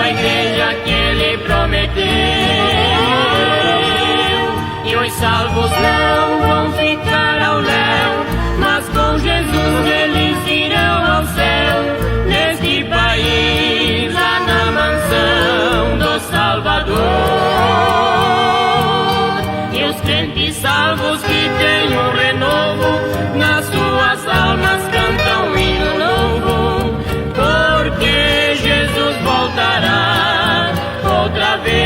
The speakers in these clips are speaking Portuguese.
a igreja que ele prometeu. E os salvos não vão ficar ao léu, mas com Jesus eles irão ao céu. Neste país, lá na mansão do Salvador. E os crentes salvos que têm um renovo, nas suas almas cantam um hino novo, porque Jesus voltará outra vez.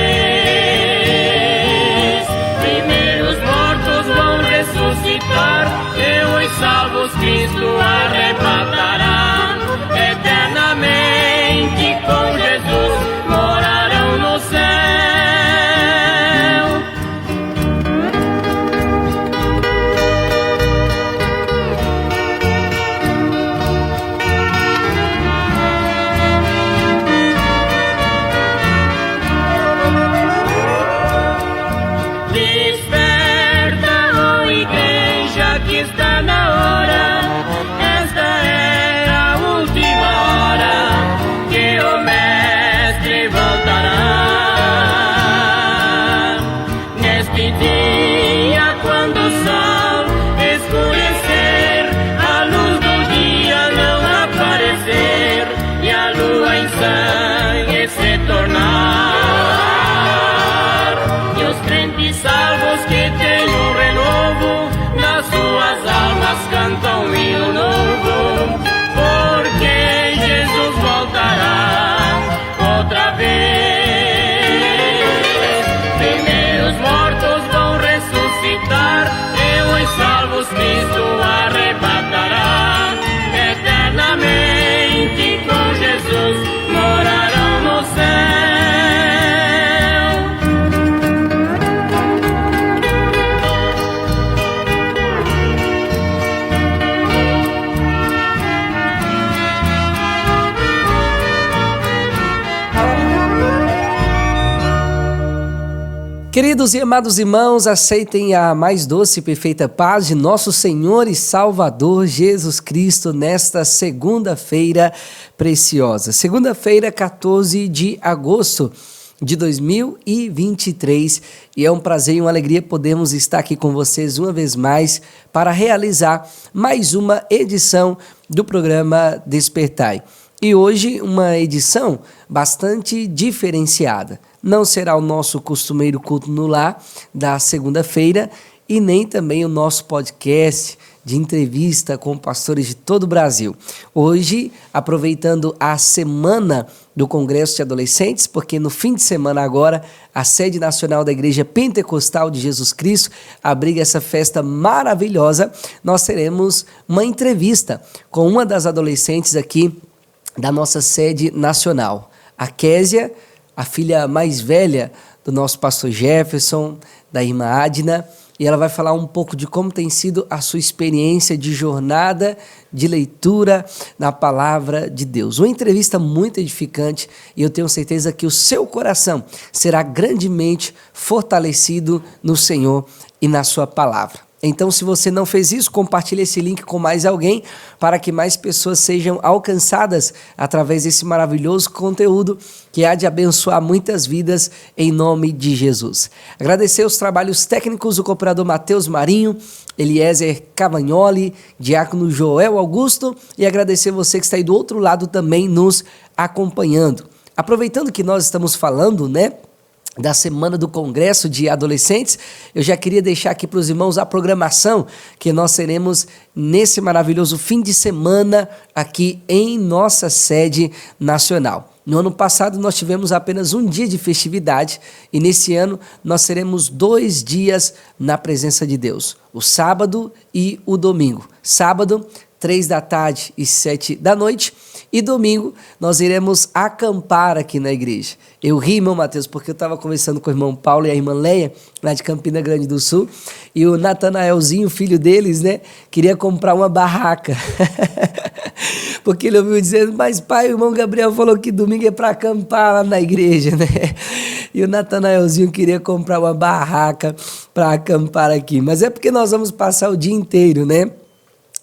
Primeiro os mortos vão ressuscitar, e os salvos Cristo arrebatará. Eternamente com Jesus morarão no céu. Desperta, ó igreja, que está na hora. Esta é a última hora que o Mestre voltará. Neste dia, quando o sol escurecer, a luz do dia não aparecer, e a lua em sangue se tornar, e os crentes salvos que têm um renovo, nas suas almas cantam um hino novo, porque Jesus voltará outra vez. Primeiro os mortos vão ressuscitar, e os salvos Cristo arrebatará. Eternamente com Jesus morarão no céu. Queridos e amados irmãos, aceitem a mais doce e perfeita paz de nosso Senhor e Salvador Jesus Cristo nesta segunda-feira preciosa. Segunda-feira, 14 de agosto de 2023. E é um prazer e uma alegria podermos estar aqui com vocês uma vez mais para realizar mais uma edição do programa Despertai. E hoje uma edição bastante diferenciada. Não será o nosso costumeiro culto no lar da segunda-feira e nem também o nosso podcast de entrevista com pastores de todo o Brasil. Hoje, aproveitando a semana do Congresso de Adolescentes, porque no fim de semana agora, a sede nacional da Igreja Pentecostal de Jesus Cristo abriga essa festa maravilhosa, nós teremos uma entrevista com uma das adolescentes aqui da nossa sede nacional, a Késia, a filha mais velha do nosso pastor Jefferson, da irmã Adna, e ela vai falar um pouco de como tem sido a sua experiência de jornada, de leitura na palavra de Deus. Uma entrevista muito edificante e eu tenho certeza que o seu coração será grandemente fortalecido no Senhor e na sua palavra. Então, se você não fez isso, compartilhe esse link com mais alguém para que mais pessoas sejam alcançadas através desse maravilhoso conteúdo que há de abençoar muitas vidas em nome de Jesus. Agradecer os trabalhos técnicos do cooperador Matheus Marinho, Eliezer Cavagnoli, diácono Joel Augusto e agradecer você que está aí do outro lado também nos acompanhando. Aproveitando que nós estamos falando, da semana do Congresso de Adolescentes, eu já queria deixar aqui para os irmãos a programação que nós teremos nesse maravilhoso fim de semana aqui em nossa sede nacional. No ano passado nós tivemos apenas um dia de festividade e nesse ano nós teremos 2 dias na presença de Deus, o sábado e o domingo. Sábado, 3 da tarde e 7 da noite. E domingo nós iremos acampar aqui na igreja. Eu ri, irmão Matheus, porque eu estava conversando com o irmão Paulo e a irmã Leia, lá de Campina Grande do Sul, e o Natanaelzinho, filho deles, queria comprar uma barraca. Porque ele ouviu dizendo, mas pai, o irmão Gabriel falou que domingo é para acampar lá na igreja, E o Natanaelzinho queria comprar uma barraca para acampar aqui. Mas é porque nós vamos passar o dia inteiro,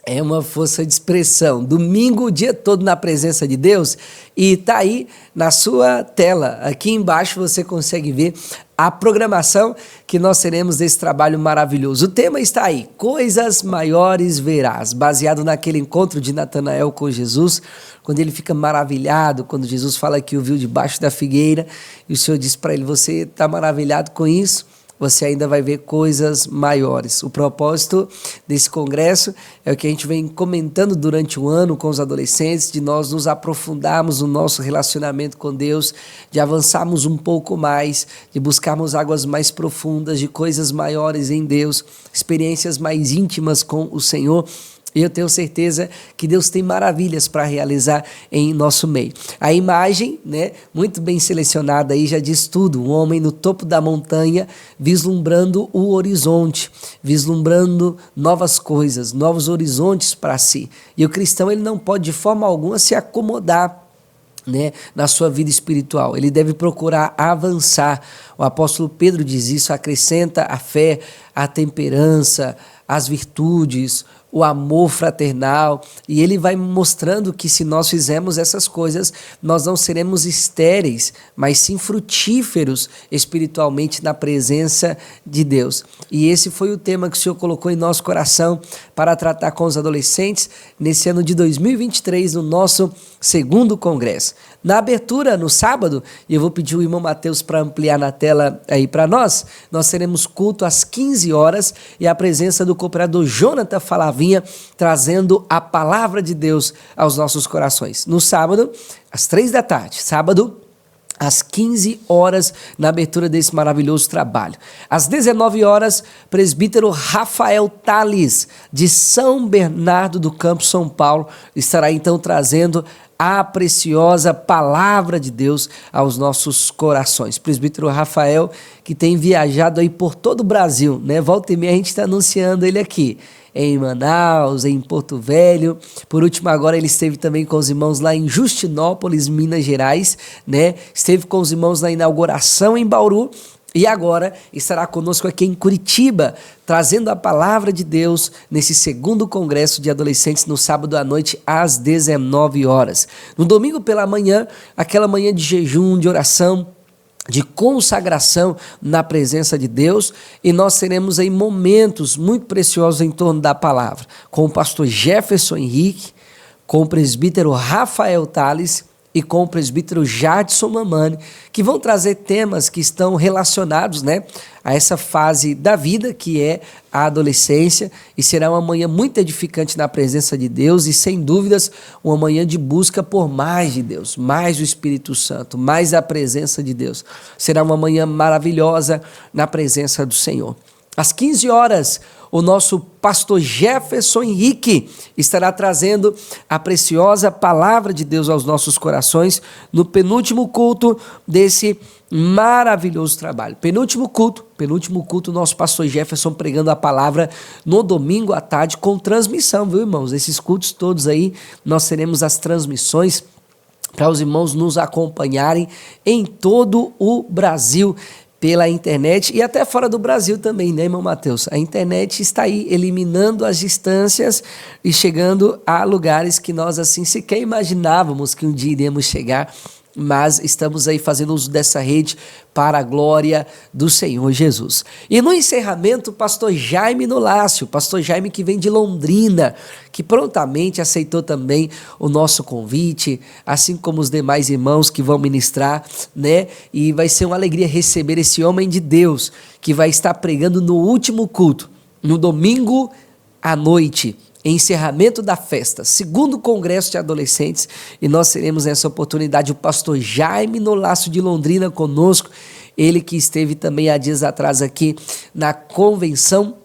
É uma força de expressão. Domingo, o dia todo na presença de Deus. E tá aí na sua tela. Aqui embaixo você consegue ver a programação que nós teremos desse trabalho maravilhoso. O tema está aí, Coisas Maiores Verás, baseado naquele encontro de Natanael com Jesus, quando ele fica maravilhado, quando Jesus fala que o viu debaixo da figueira, e o Senhor diz para ele, você está maravilhado com isso? Você ainda vai ver coisas maiores. O propósito desse congresso é o que a gente vem comentando durante o ano com os adolescentes, de nós nos aprofundarmos no nosso relacionamento com Deus, de avançarmos um pouco mais, de buscarmos águas mais profundas, de coisas maiores em Deus, experiências mais íntimas com o Senhor. E eu tenho certeza que Deus tem maravilhas para realizar em nosso meio. A imagem, né, muito bem selecionada aí, já diz tudo. Um homem no topo da montanha, vislumbrando o horizonte, vislumbrando novas coisas, novos horizontes para si. E o cristão, ele não pode de forma alguma se acomodar, né, na sua vida espiritual. Ele deve procurar avançar. O apóstolo Pedro diz isso, acrescenta a fé, a temperança, as virtudes, o amor fraternal, e ele vai mostrando que se nós fizermos essas coisas, nós não seremos estéreis, mas sim frutíferos espiritualmente na presença de Deus. E esse foi o tema que o Senhor colocou em nosso coração para tratar com os adolescentes nesse ano de 2023, no nosso segundo congresso. Na abertura, no sábado, e eu vou pedir o irmão Mateus para ampliar na tela aí para nós teremos culto às 15 horas e a presença do cooperador Jonathan Falavinha trazendo a palavra de Deus aos nossos corações. No sábado, às 3 da tarde, sábado, às 15 horas, na abertura desse maravilhoso trabalho. Às 19 horas, presbítero Rafael Tales, de São Bernardo do Campo, São Paulo, estará então trazendo a preciosa palavra de Deus aos nossos corações. Presbítero Rafael, que tem viajado aí por todo o Brasil, né? Volta e meia a gente está anunciando ele aqui, em Manaus, em Porto Velho. Por último, agora ele esteve também com os irmãos lá em Justinópolis, Minas Gerais, né? Esteve com os irmãos na inauguração em Bauru. E agora estará conosco aqui em Curitiba, trazendo a palavra de Deus nesse segundo congresso de adolescentes no sábado à noite às 19 horas. No domingo pela manhã, aquela manhã de jejum, de oração, de consagração na presença de Deus, e nós teremos aí momentos muito preciosos em torno da palavra, com o pastor Jefferson Henrique, com o presbítero Rafael Tales e com o presbítero Jadson Mamani, que vão trazer temas que estão relacionados, né, a essa fase da vida que é a adolescência, e será uma manhã muito edificante na presença de Deus e, sem dúvidas, uma manhã de busca por mais de Deus, mais do Espírito Santo, mais a presença de Deus. Será uma manhã maravilhosa na presença do Senhor. Às 15 horas, o nosso pastor Jefferson Henrique estará trazendo a preciosa palavra de Deus aos nossos corações no penúltimo culto desse maravilhoso trabalho. Penúltimo culto, nosso pastor Jefferson pregando a palavra no domingo à tarde com transmissão, viu, irmãos? Esses cultos todos aí, nós teremos as transmissões para os irmãos nos acompanharem em todo o Brasil, pela internet e até fora do Brasil também, né, irmão Mateus? A internet está aí eliminando as distâncias e chegando a lugares que nós assim sequer imaginávamos que um dia iremos chegar, mas estamos aí fazendo uso dessa rede para a glória do Senhor Jesus. E no encerramento, o pastor Jaime Nolácio, pastor Jaime que vem de Londrina, que prontamente aceitou também o nosso convite, assim como os demais irmãos que vão ministrar, né? E vai ser uma alegria receber esse homem de Deus, que vai estar pregando no último culto, no domingo à noite, encerramento da festa, segundo congresso de adolescentes, e nós teremos nessa oportunidade o pastor Jaime Nolácio de Londrina conosco, ele que esteve também há dias atrás aqui na convenção,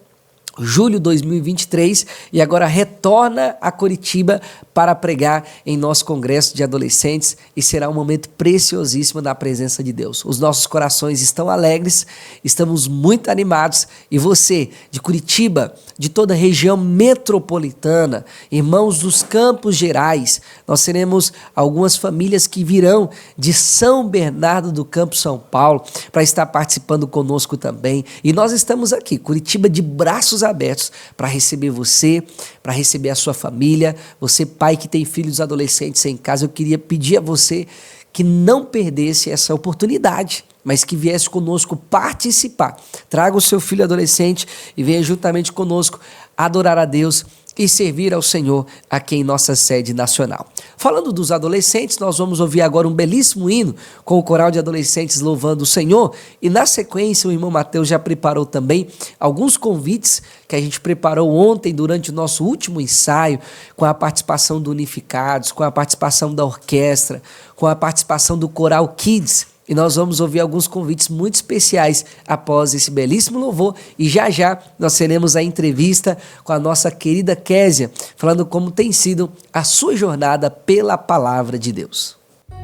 julho 2023, e agora retorna a Curitiba para pregar em nosso congresso de adolescentes e será um momento preciosíssimo na presença de Deus. Os nossos corações estão alegres, estamos muito animados e você de Curitiba, de toda a região metropolitana, irmãos dos Campos Gerais, nós teremos algumas famílias que virão de São Bernardo do Campo, São Paulo, para estar participando conosco também. E nós estamos aqui, Curitiba, de braços abertos para receber você, para receber a sua família. Você, pai que tem filhos adolescentes em casa, eu queria pedir a você que não perdesse essa oportunidade, mas que viesse conosco participar. Traga o seu filho adolescente e venha juntamente conosco adorar a Deus e servir ao Senhor aqui em nossa sede nacional. Falando dos adolescentes, nós vamos ouvir agora um belíssimo hino com o coral de adolescentes louvando o Senhor e na sequência o irmão Mateus já preparou também alguns convites que a gente preparou ontem durante o nosso último ensaio, com a participação do Unificados, com a participação da orquestra, com a participação do Coral Kids. E nós vamos ouvir alguns convites muito especiais após esse belíssimo louvor. E já já nós teremos a entrevista com a nossa querida Késia, falando como tem sido a sua jornada pela palavra de Deus. Sobre mim.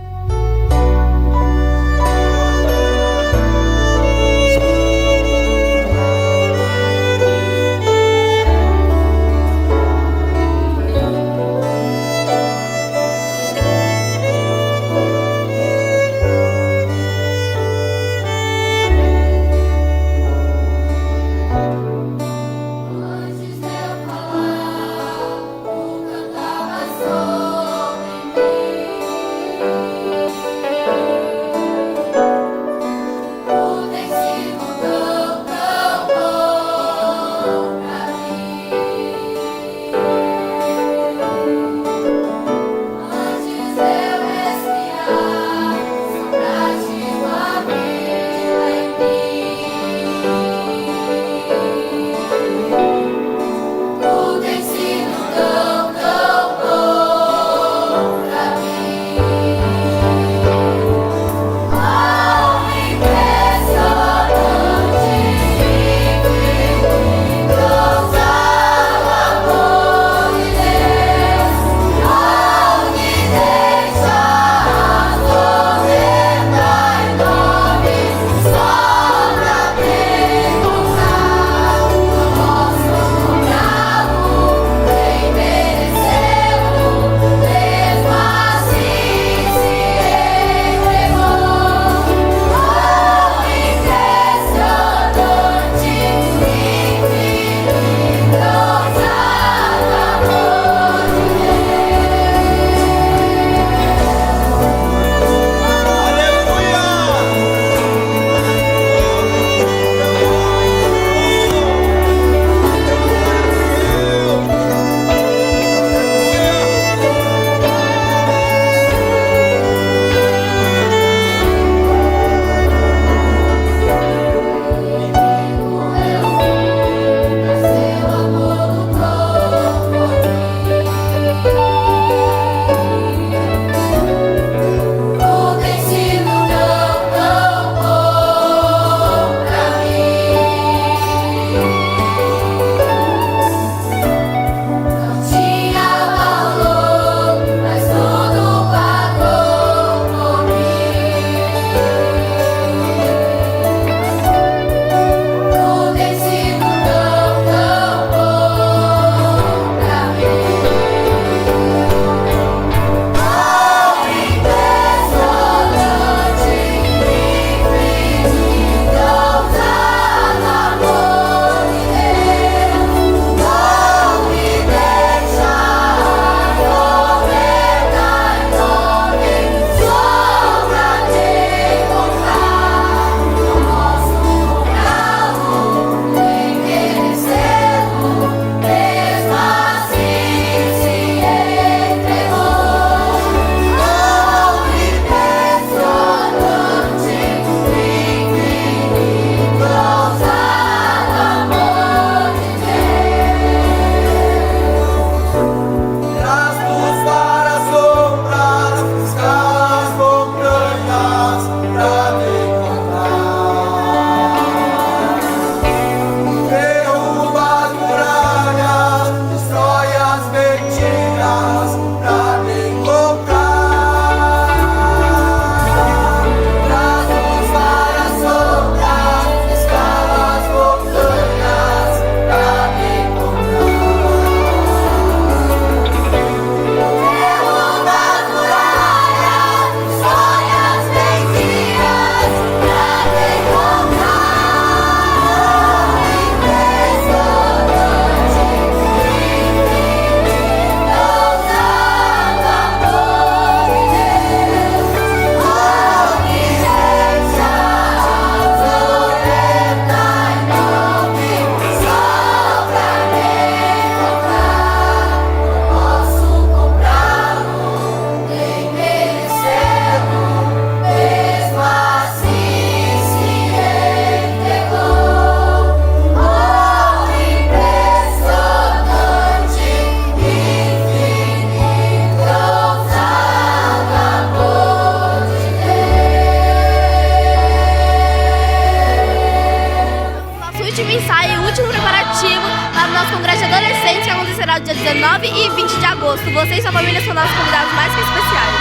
o último preparativo para o nosso congresso de adolescentes, que acontecerá no dia 19 e 20 de agosto. Você e sua família são nossos convidados mais que especiais.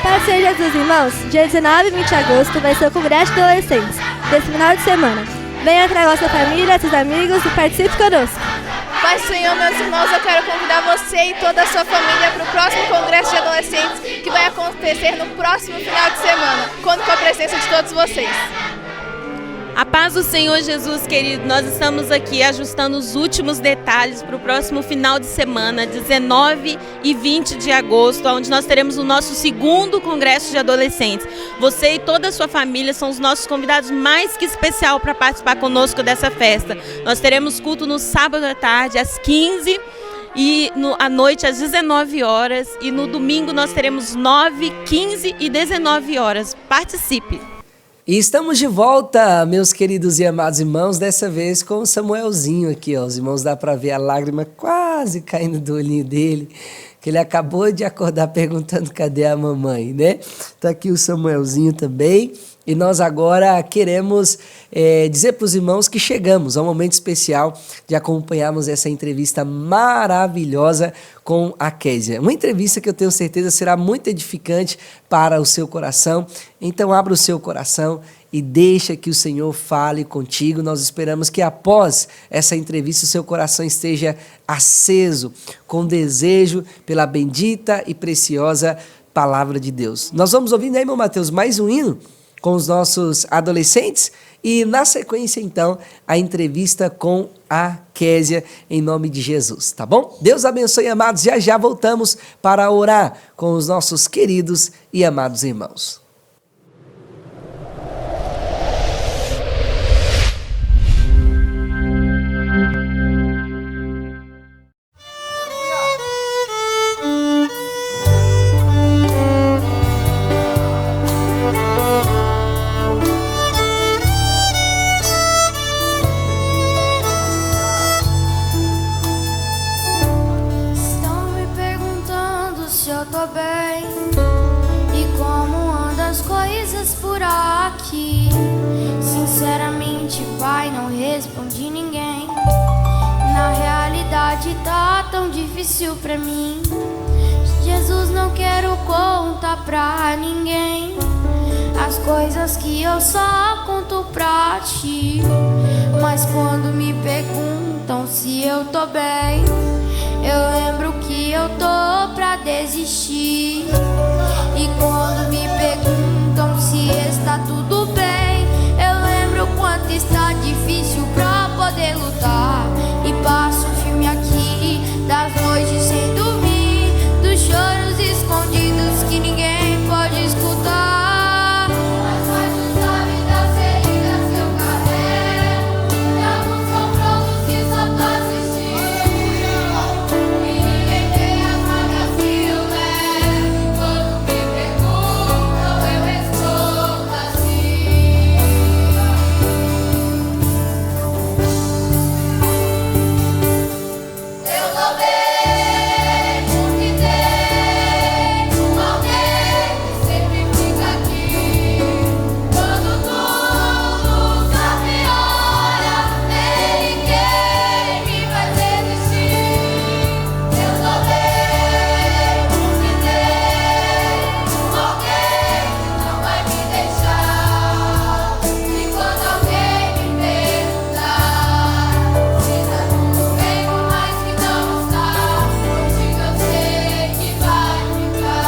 Paz seja Jesus, irmãos. Dia 19 e 20 de agosto vai ser o congresso de adolescentes, desse final de semana. Venha trazer a sua família, seus amigos e participe conosco. Pai do Senhor, meus irmãos, eu quero convidar você e toda a sua família para o próximo Congresso de Adolescentes, que vai acontecer no próximo final de semana. Conto com a presença de todos vocês. A paz do Senhor Jesus, querido, nós estamos aqui ajustando os últimos detalhes para o próximo final de semana, 19 e 20 de agosto, onde nós teremos o nosso segundo Congresso de Adolescentes. Você e toda a sua família são os nossos convidados mais que especial para participar conosco dessa festa. Nós teremos culto no sábado à tarde, às 15 e à noite às 19 horas, e no domingo nós teremos 9, 15 e 19 horas. Participe! E estamos de volta, meus queridos e amados irmãos, dessa vez com o Samuelzinho aqui, ó. Os irmãos dá para ver a lágrima quase caindo do olhinho dele, que ele acabou de acordar perguntando cadê a mamãe, né? Tá aqui o Samuelzinho também. E nós agora queremos dizer para os irmãos que chegamos ao momento especial de acompanharmos essa entrevista maravilhosa com a Késia. Uma entrevista que eu tenho certeza será muito edificante para o seu coração. Então abra o seu coração e deixa que o Senhor fale contigo. Nós esperamos que após essa entrevista o seu coração esteja aceso, com desejo pela bendita e preciosa palavra de Deus. Nós vamos ouvir, né, irmão Mateus, mais um hino com os nossos adolescentes e, na sequência, então, a entrevista com a Késia, em nome de Jesus, tá bom? Deus abençoe, amados. Já voltamos para orar com os nossos queridos e amados irmãos. Pai, não respondi ninguém. Na realidade tá tão difícil pra mim. Jesus, não quero contar pra ninguém as coisas que eu só conto pra ti. Mas quando me perguntam se eu tô bem, eu lembro que eu tô pra desistir. E quando me perguntam se está tudo bem, eu lembro o quanto está difícil pra poder lutar. E passo um filme aqui das noites sem dormir, dos choros escondidos que ninguém pode escutar. Mas faz o sabe das feridas que eu carrego, e alguns confrontos que só tô assistindo. E ninguém tem as marcas que eu levo. Quando me perguntam, eu respondo assim. Eu tô bem, porque tem alguém que sempre fica aqui. Quando tudo tá pior, ninguém me vai desistir. Eu tô bem, porque tem alguém que não vai me deixar. E quando alguém me perguntar se tá tudo bem, por mais que não está, contigo eu sei que vai ficar.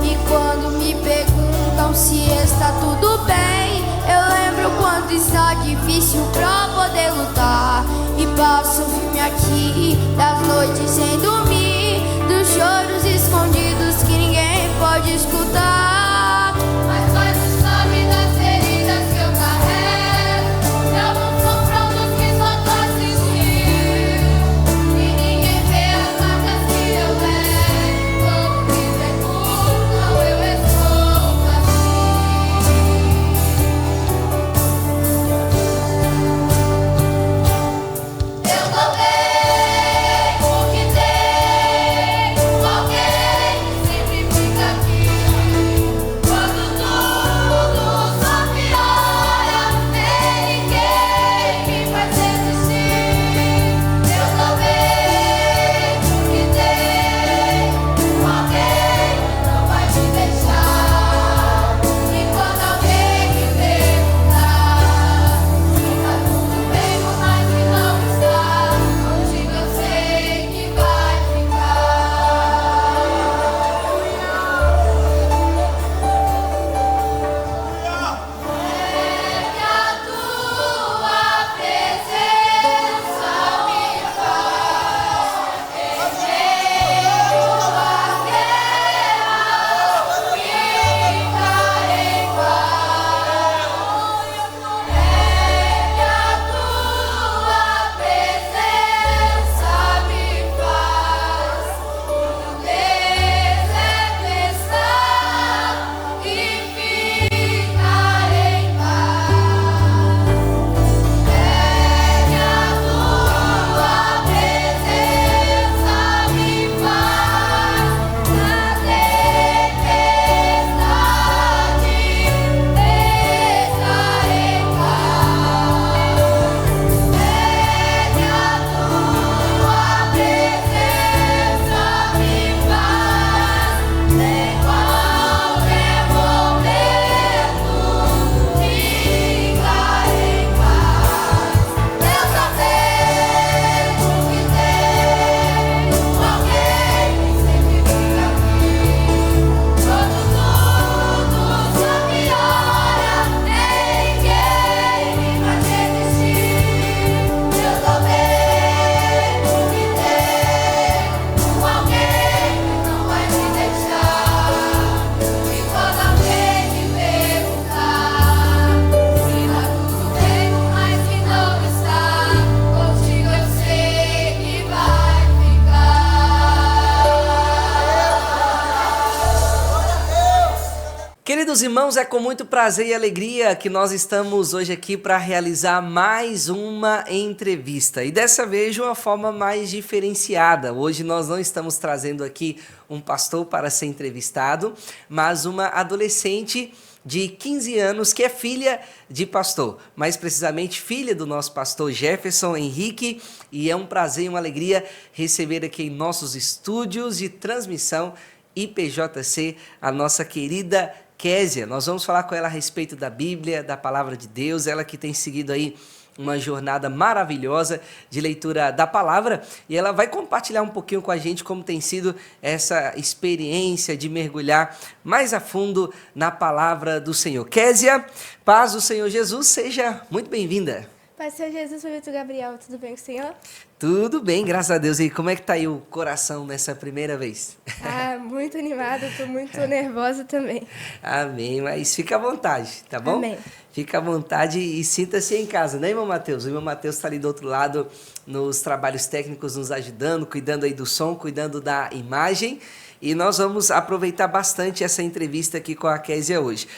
E quando me perguntam se está tudo bem, eu lembro o quanto está difícil pra poder lutar. E passo um filme aqui das noites sem dormir, dos choros escondidos que ninguém pode escutar. Mas faz o sabe das feridas que eu carrego, de alguns confrontos que só tô assistindo. E ninguém vê as marcas que eu levo. Quando me perguntam, eu respondo assim. Eu tô bem, porque tem irmãos, é com muito prazer e alegria que nós estamos hoje aqui para realizar mais uma entrevista. E dessa vez de uma forma mais diferenciada. Hoje nós não estamos trazendo aqui um pastor para ser entrevistado, mas uma adolescente de 15 anos que é filha de pastor. Mais precisamente, filha do nosso pastor Jefferson Henrique. E é um prazer e uma alegria receber aqui em nossos estúdios de transmissão IPJC a nossa querida Késia. Nós vamos falar com ela a respeito da Bíblia, da Palavra de Deus, ela que tem seguido aí uma jornada maravilhosa de leitura da Palavra, e ela vai compartilhar um pouquinho com a gente como tem sido essa experiência de mergulhar mais a fundo na Palavra do Senhor. Késia, paz do Senhor Jesus, seja muito bem-vinda. Pai do Senhor Jesus, Profeta Gabriel, tudo bem com o Senhor? Tudo bem, graças a Deus. E como é que tá aí o coração nessa primeira vez? Muito animada, tô muito nervosa também. Amém, mas fica à vontade, tá bom? Amém. Fica à vontade e sinta-se em casa, né, irmão Mateus? O irmão Mateus está ali do outro lado, nos trabalhos técnicos, nos ajudando, cuidando aí do som, cuidando da imagem. E nós vamos aproveitar bastante essa entrevista aqui com a Késia hoje.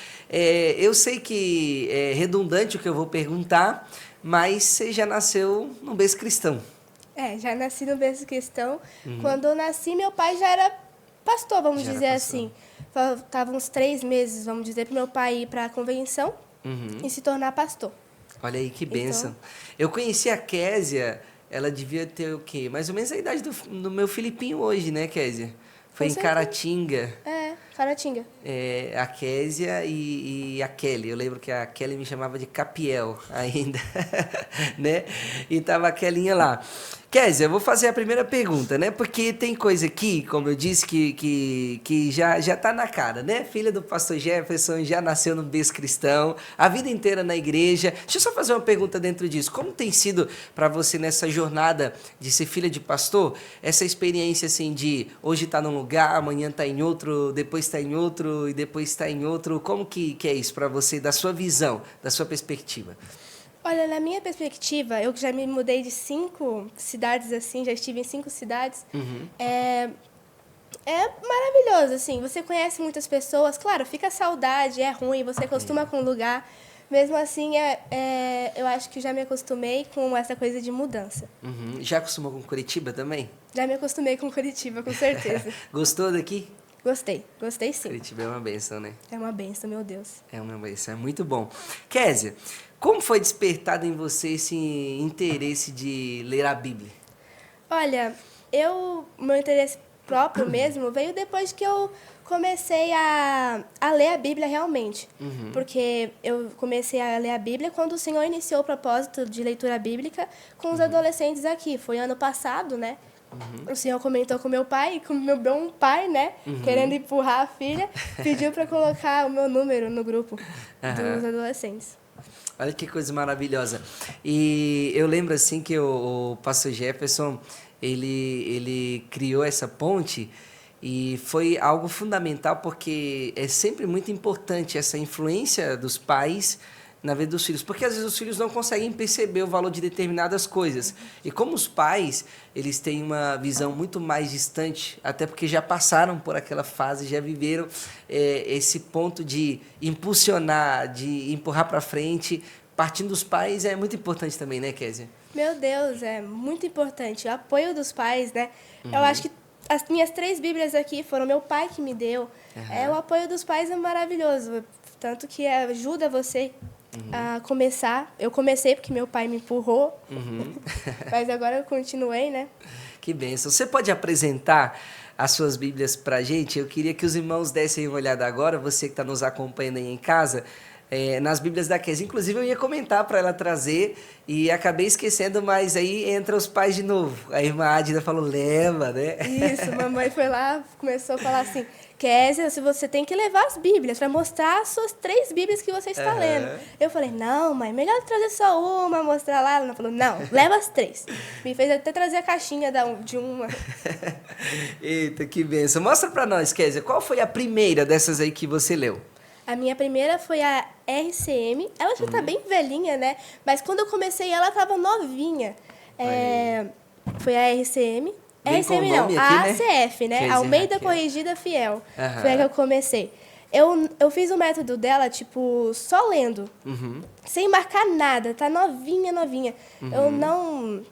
Eu sei que é redundante o que eu vou perguntar, mas você já nasceu num berço cristão. Já nasci no berço cristão. Quando eu nasci, meu pai já era pastor, vamos Já era dizer pastor. assim. Faltavam uns 3 meses, vamos dizer, para meu pai ir para a convenção e se tornar pastor. Olha aí, que bênção. Eu conheci a Késia, ela devia ter o quê? Mais ou menos a idade do meu Filipinho hoje, né, Késia? Foi Com em certeza. Caratinga. Caratinga. A Késia e a Kelly. Eu lembro que a Kelly me chamava de Capiel ainda, né? E tava a Kellinha lá. Késia, eu vou fazer a primeira pergunta, né? Porque tem coisa aqui, como eu disse, que já tá na cara, né? Filha do pastor Jefferson, já nasceu no berço cristão, a vida inteira na igreja. Deixa eu só fazer uma pergunta dentro disso. Como tem sido para você nessa jornada de ser filha de pastor, essa experiência assim de hoje tá num lugar, amanhã tá em outro, depois está em outro e depois está em outro. Como que é isso para você, da sua visão, da sua perspectiva? Olha, na minha perspectiva, eu que já me mudei de 5 cidades, assim, já estive em 5 cidades, é maravilhoso, assim, você conhece muitas pessoas, claro, fica saudade, é ruim, você acostuma com o lugar, mesmo assim, eu acho que já me acostumei com essa coisa de mudança. Já acostumou com Curitiba também? Já me acostumei com Curitiba, com certeza. Gostou daqui? Gostei sim. Curitiba é uma bênção, né? É uma benção, meu Deus. É uma bênção, é muito bom. Késia, como foi despertado em você esse interesse de ler a Bíblia? Olha, meu interesse próprio mesmo veio depois que eu comecei a ler a Bíblia realmente. Porque eu comecei a ler a Bíblia quando o Senhor iniciou o propósito de leitura bíblica com os adolescentes aqui. Foi ano passado, né? O Senhor comentou com meu pai, e com meu bom pai, né? Querendo empurrar a filha, pediu para colocar o meu número no grupo dos adolescentes. Olha que coisa maravilhosa. E eu lembro assim que o pastor Jefferson, ele criou essa ponte e foi algo fundamental porque é sempre muito importante essa influência dos pais na vida dos filhos, porque às vezes os filhos não conseguem perceber o valor de determinadas coisas. E como os pais, eles têm uma visão muito mais distante, até porque já passaram por aquela fase, já viveram esse ponto de impulsionar, de empurrar para frente, partindo dos pais é muito importante também, né, Késia? Meu Deus, é muito importante. O apoio dos pais, né? Eu acho que as minhas 3 Bíblias aqui foram meu pai que me deu. O apoio dos pais é maravilhoso, tanto que ajuda você a começar. Eu comecei porque meu pai me empurrou, mas agora eu continuei, né? Que bênção. Você pode apresentar as suas Bíblias para a gente? Eu queria que os irmãos dessem uma olhada agora, você que está nos acompanhando aí em casa, nas Bíblias da Késia. Inclusive, eu ia comentar para ela trazer e acabei esquecendo, mas aí entra os pais de novo. A irmã Adida falou, leva, né? Isso, mamãe foi lá, começou a falar assim, Késia, você tem que levar as Bíblias para mostrar as suas 3 Bíblias que você está lendo. Eu falei, não, mãe, melhor trazer só uma, mostrar lá. Ela falou, não, leva as 3. Me fez até trazer a caixinha de uma. Eita, que bênção. Mostra para nós, Késia, qual foi a primeira dessas aí que você leu? A minha primeira foi a RCM. Ela já tá bem velhinha, né? Mas quando eu comecei, ela tava novinha. Foi a RCM. Bem com RCM o nome não, aqui, a né? ACF, né? Quer dizer, Almeida Raquel. Corrigida Fiel. Foi a que eu comecei. Eu fiz o método dela, tipo, só lendo. Sem marcar nada, tá novinha, novinha. Eu não,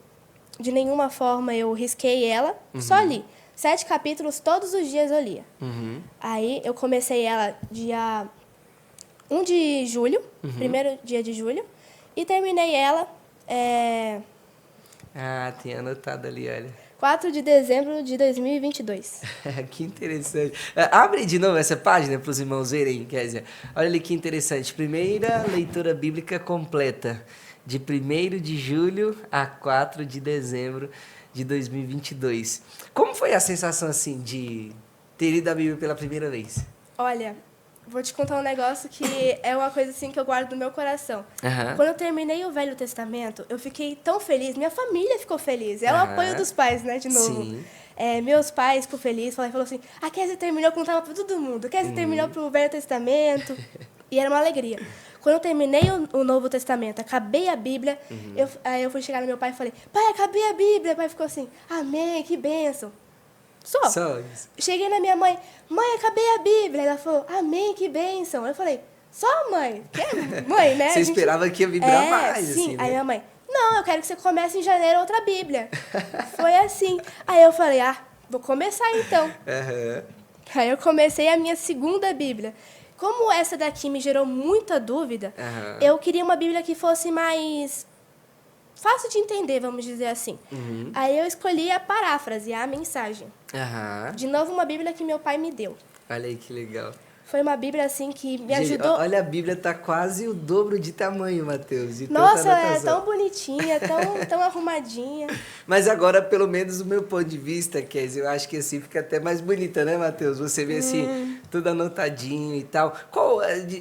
de nenhuma forma, eu risquei ela, só li. 7 capítulos, todos os dias eu lia. Aí eu comecei ela dia 1 de julho, primeiro dia de julho, e terminei ela Ah, tem anotado ali, olha. 4 de dezembro de 2022. Que interessante. Abre de novo essa página para os irmãos verem, Kézia. Olha ali que interessante. Primeira leitura bíblica completa, de 1º de julho a 4 de dezembro de 2022. Como foi a sensação, assim, de ter lido a Bíblia pela primeira vez? Olha, vou te contar um negócio que é uma coisa assim que eu guardo no meu coração. Aham. Quando eu terminei o Velho Testamento, eu fiquei tão feliz. Minha família ficou feliz. É o apoio dos pais, né, de novo. Sim. Meus pais ficou feliz, falou assim, a Kézia terminou, contava pra todo mundo. A Kézia terminou pro Velho Testamento. E era uma alegria. Quando eu terminei o Novo Testamento, acabei a Bíblia, aí eu fui chegar no meu pai e falei, pai, acabei a Bíblia. O pai ficou assim, amém, que bênção. Só isso. Cheguei na minha mãe, acabei a Bíblia. Ela falou, amém, que bênção. Eu falei, só mãe? Que é mãe, né? Você esperava que ia vibrar mais, sim. assim, né? Aí minha mãe, não, eu quero que você comece em janeiro outra Bíblia. Foi assim. Aí eu falei, vou começar então. Aham. Aí eu comecei a minha segunda Bíblia. Como essa daqui me gerou muita dúvida, eu queria uma Bíblia que fosse mais fácil de entender, vamos dizer assim. Aí eu escolhi a paráfrase, a mensagem. Aham. De novo, uma Bíblia que meu pai me deu. Olha aí que legal. Foi uma Bíblia, assim, que me Gente, ajudou. olha, a Bíblia tá quase o dobro de tamanho, Matheus. de Nossa, tanta ela é anotação. tão bonitinha, tão arrumadinha. Mas agora, pelo menos, do meu ponto de vista, Kézia, eu acho que assim fica até mais bonita, né, Matheus? Você vê assim, tudo anotadinho e tal.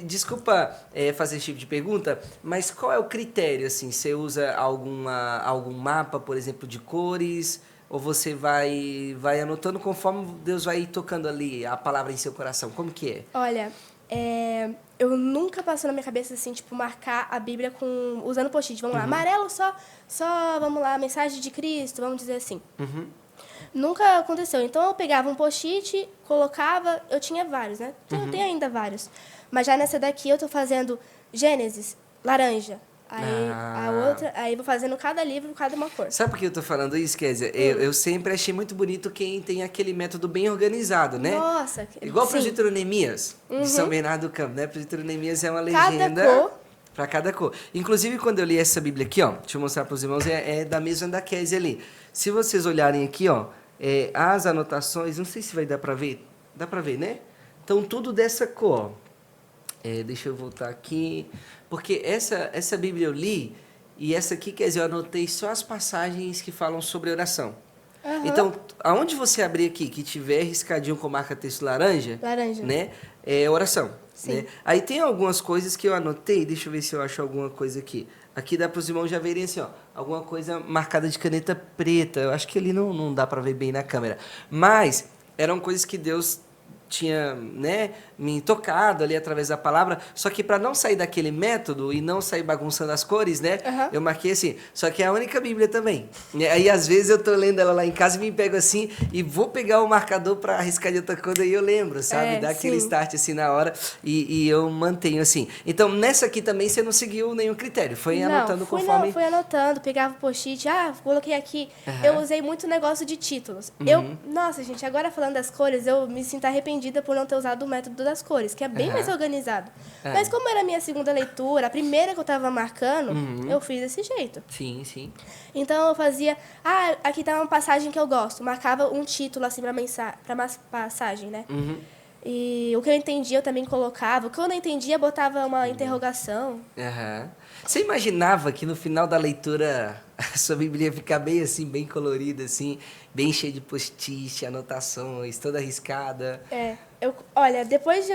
Desculpa fazer esse tipo de pergunta, mas qual é o critério, assim? Você usa algum mapa, por exemplo, de cores? Ou você vai anotando conforme Deus vai tocando ali a palavra em seu coração? Como que é? Olha, eu nunca passou na minha cabeça, assim, tipo, marcar a Bíblia usando post-it. Vamos lá, amarelo só, vamos lá, mensagem de Cristo, vamos dizer assim. Nunca aconteceu. Então, eu pegava um post-it, colocava, eu tinha vários, né? Eu tenho ainda vários. Mas já nessa daqui, eu tô fazendo Gênesis, laranja. Aí a outra, aí vou fazendo cada livro, cada uma cor. Sabe por que eu tô falando isso, Kézia? Eu sempre achei muito bonito quem tem aquele método bem organizado, né? Nossa, Igual para o sim. Presbítero Neemias, de São Bernardo do Campo, né? O Presbítero Neemias é uma Cada legenda cor. para cada cor. Inclusive, quando eu li essa Bíblia aqui, ó, deixa eu mostrar para os irmãos, é da mesma da Kézia ali. Se vocês olharem aqui, ó, as anotações, não sei se vai dar para ver, dá para ver, né? Então, tudo dessa cor, ó. Deixa eu voltar aqui, porque essa Bíblia eu li, e essa aqui, quer dizer, eu anotei só as passagens que falam sobre oração. Então, aonde você abrir aqui, que tiver riscadinho com marca texto laranja, né, é oração. Né? Aí tem algumas coisas que eu anotei, deixa eu ver se eu acho alguma coisa aqui. Aqui dá para os irmãos já verem assim, ó, alguma coisa marcada de caneta preta. Eu acho que ali não dá para ver bem na câmera. Mas eram coisas que Deus tinha, né, me tocado ali através da palavra, só que para não sair daquele método e não sair bagunçando as cores, né, eu marquei assim, só que é a única Bíblia também. Aí às vezes eu tô lendo ela lá em casa e me pego assim e vou pegar o marcador para arriscar de outra coisa e eu lembro, sabe, dá aquele start assim na hora e eu mantenho assim. Então nessa aqui também você não seguiu nenhum critério, foi anotando conforme... Não, fui anotando, pegava o post-it, coloquei aqui. Eu usei muito negócio de títulos. Nossa, gente, agora falando das cores, eu me sinto arrependida por não ter usado o método das cores, que é bem mais organizado. Mas como era a minha segunda leitura, a primeira que eu estava marcando, eu fiz desse jeito. Sim, sim. Então eu fazia, aqui tá uma passagem que eu gosto, marcava um título assim para passagem, né? E o que eu entendia eu também colocava, o que eu não entendia botava uma interrogação. Você imaginava que no final da leitura a sua Bíblia ia ficar bem assim, bem colorida, assim, bem cheia de post-it, anotações, toda arriscada? Olha, depois de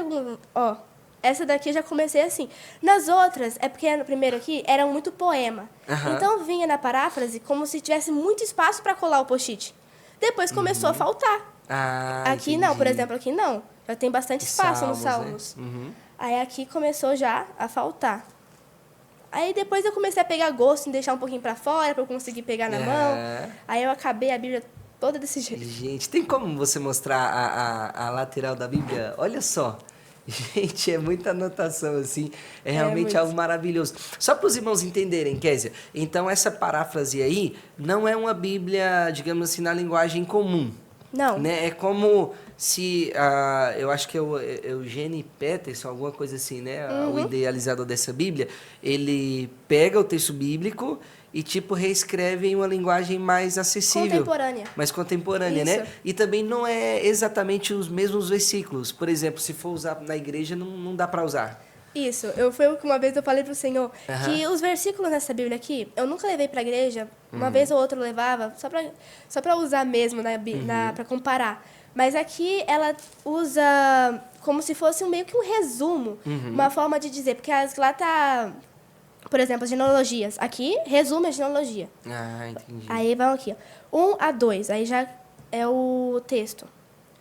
essa daqui eu já comecei assim. Nas outras, é porque no primeiro aqui era muito poema. Então vinha na paráfrase como se tivesse muito espaço para colar o post-it. Depois começou a faltar. Aqui não, por exemplo, aqui não. Já tem bastante espaço nos Salmos. Né? Aí aqui começou já a faltar. Aí depois eu comecei a pegar gosto em deixar um pouquinho para fora, para eu conseguir pegar na mão. Aí eu acabei a Bíblia toda desse jeito. Gente, tem como você mostrar a lateral da Bíblia? Olha só. Gente, é muita anotação, assim. É realmente muito. algo maravilhoso. Só para os irmãos entenderem, Kézia. Então, essa paráfrase aí não é uma Bíblia, digamos assim, na linguagem comum. Não. Né? É como se, eu acho que é o Eugene Peterson, alguma coisa assim, né? O idealizador dessa Bíblia, ele pega o texto bíblico e, tipo, reescreve em uma linguagem mais acessível. Contemporânea. Mais contemporânea, Isso. né? E também não é exatamente os mesmos versículos. Por exemplo, se for usar na igreja, não dá para usar. Isso, foi o que uma vez eu falei pro Senhor, Aham. que os versículos nessa Bíblia aqui, eu nunca levei pra igreja, uma vez ou outra eu levava, só pra usar mesmo, pra comparar. Mas aqui ela usa como se fosse meio que um resumo, uma forma de dizer, porque lá tá, por exemplo, as genealogias. Aqui, resume a genealogia. Ah, entendi. Aí vão aqui, ó, 1 a 2, aí já é o texto.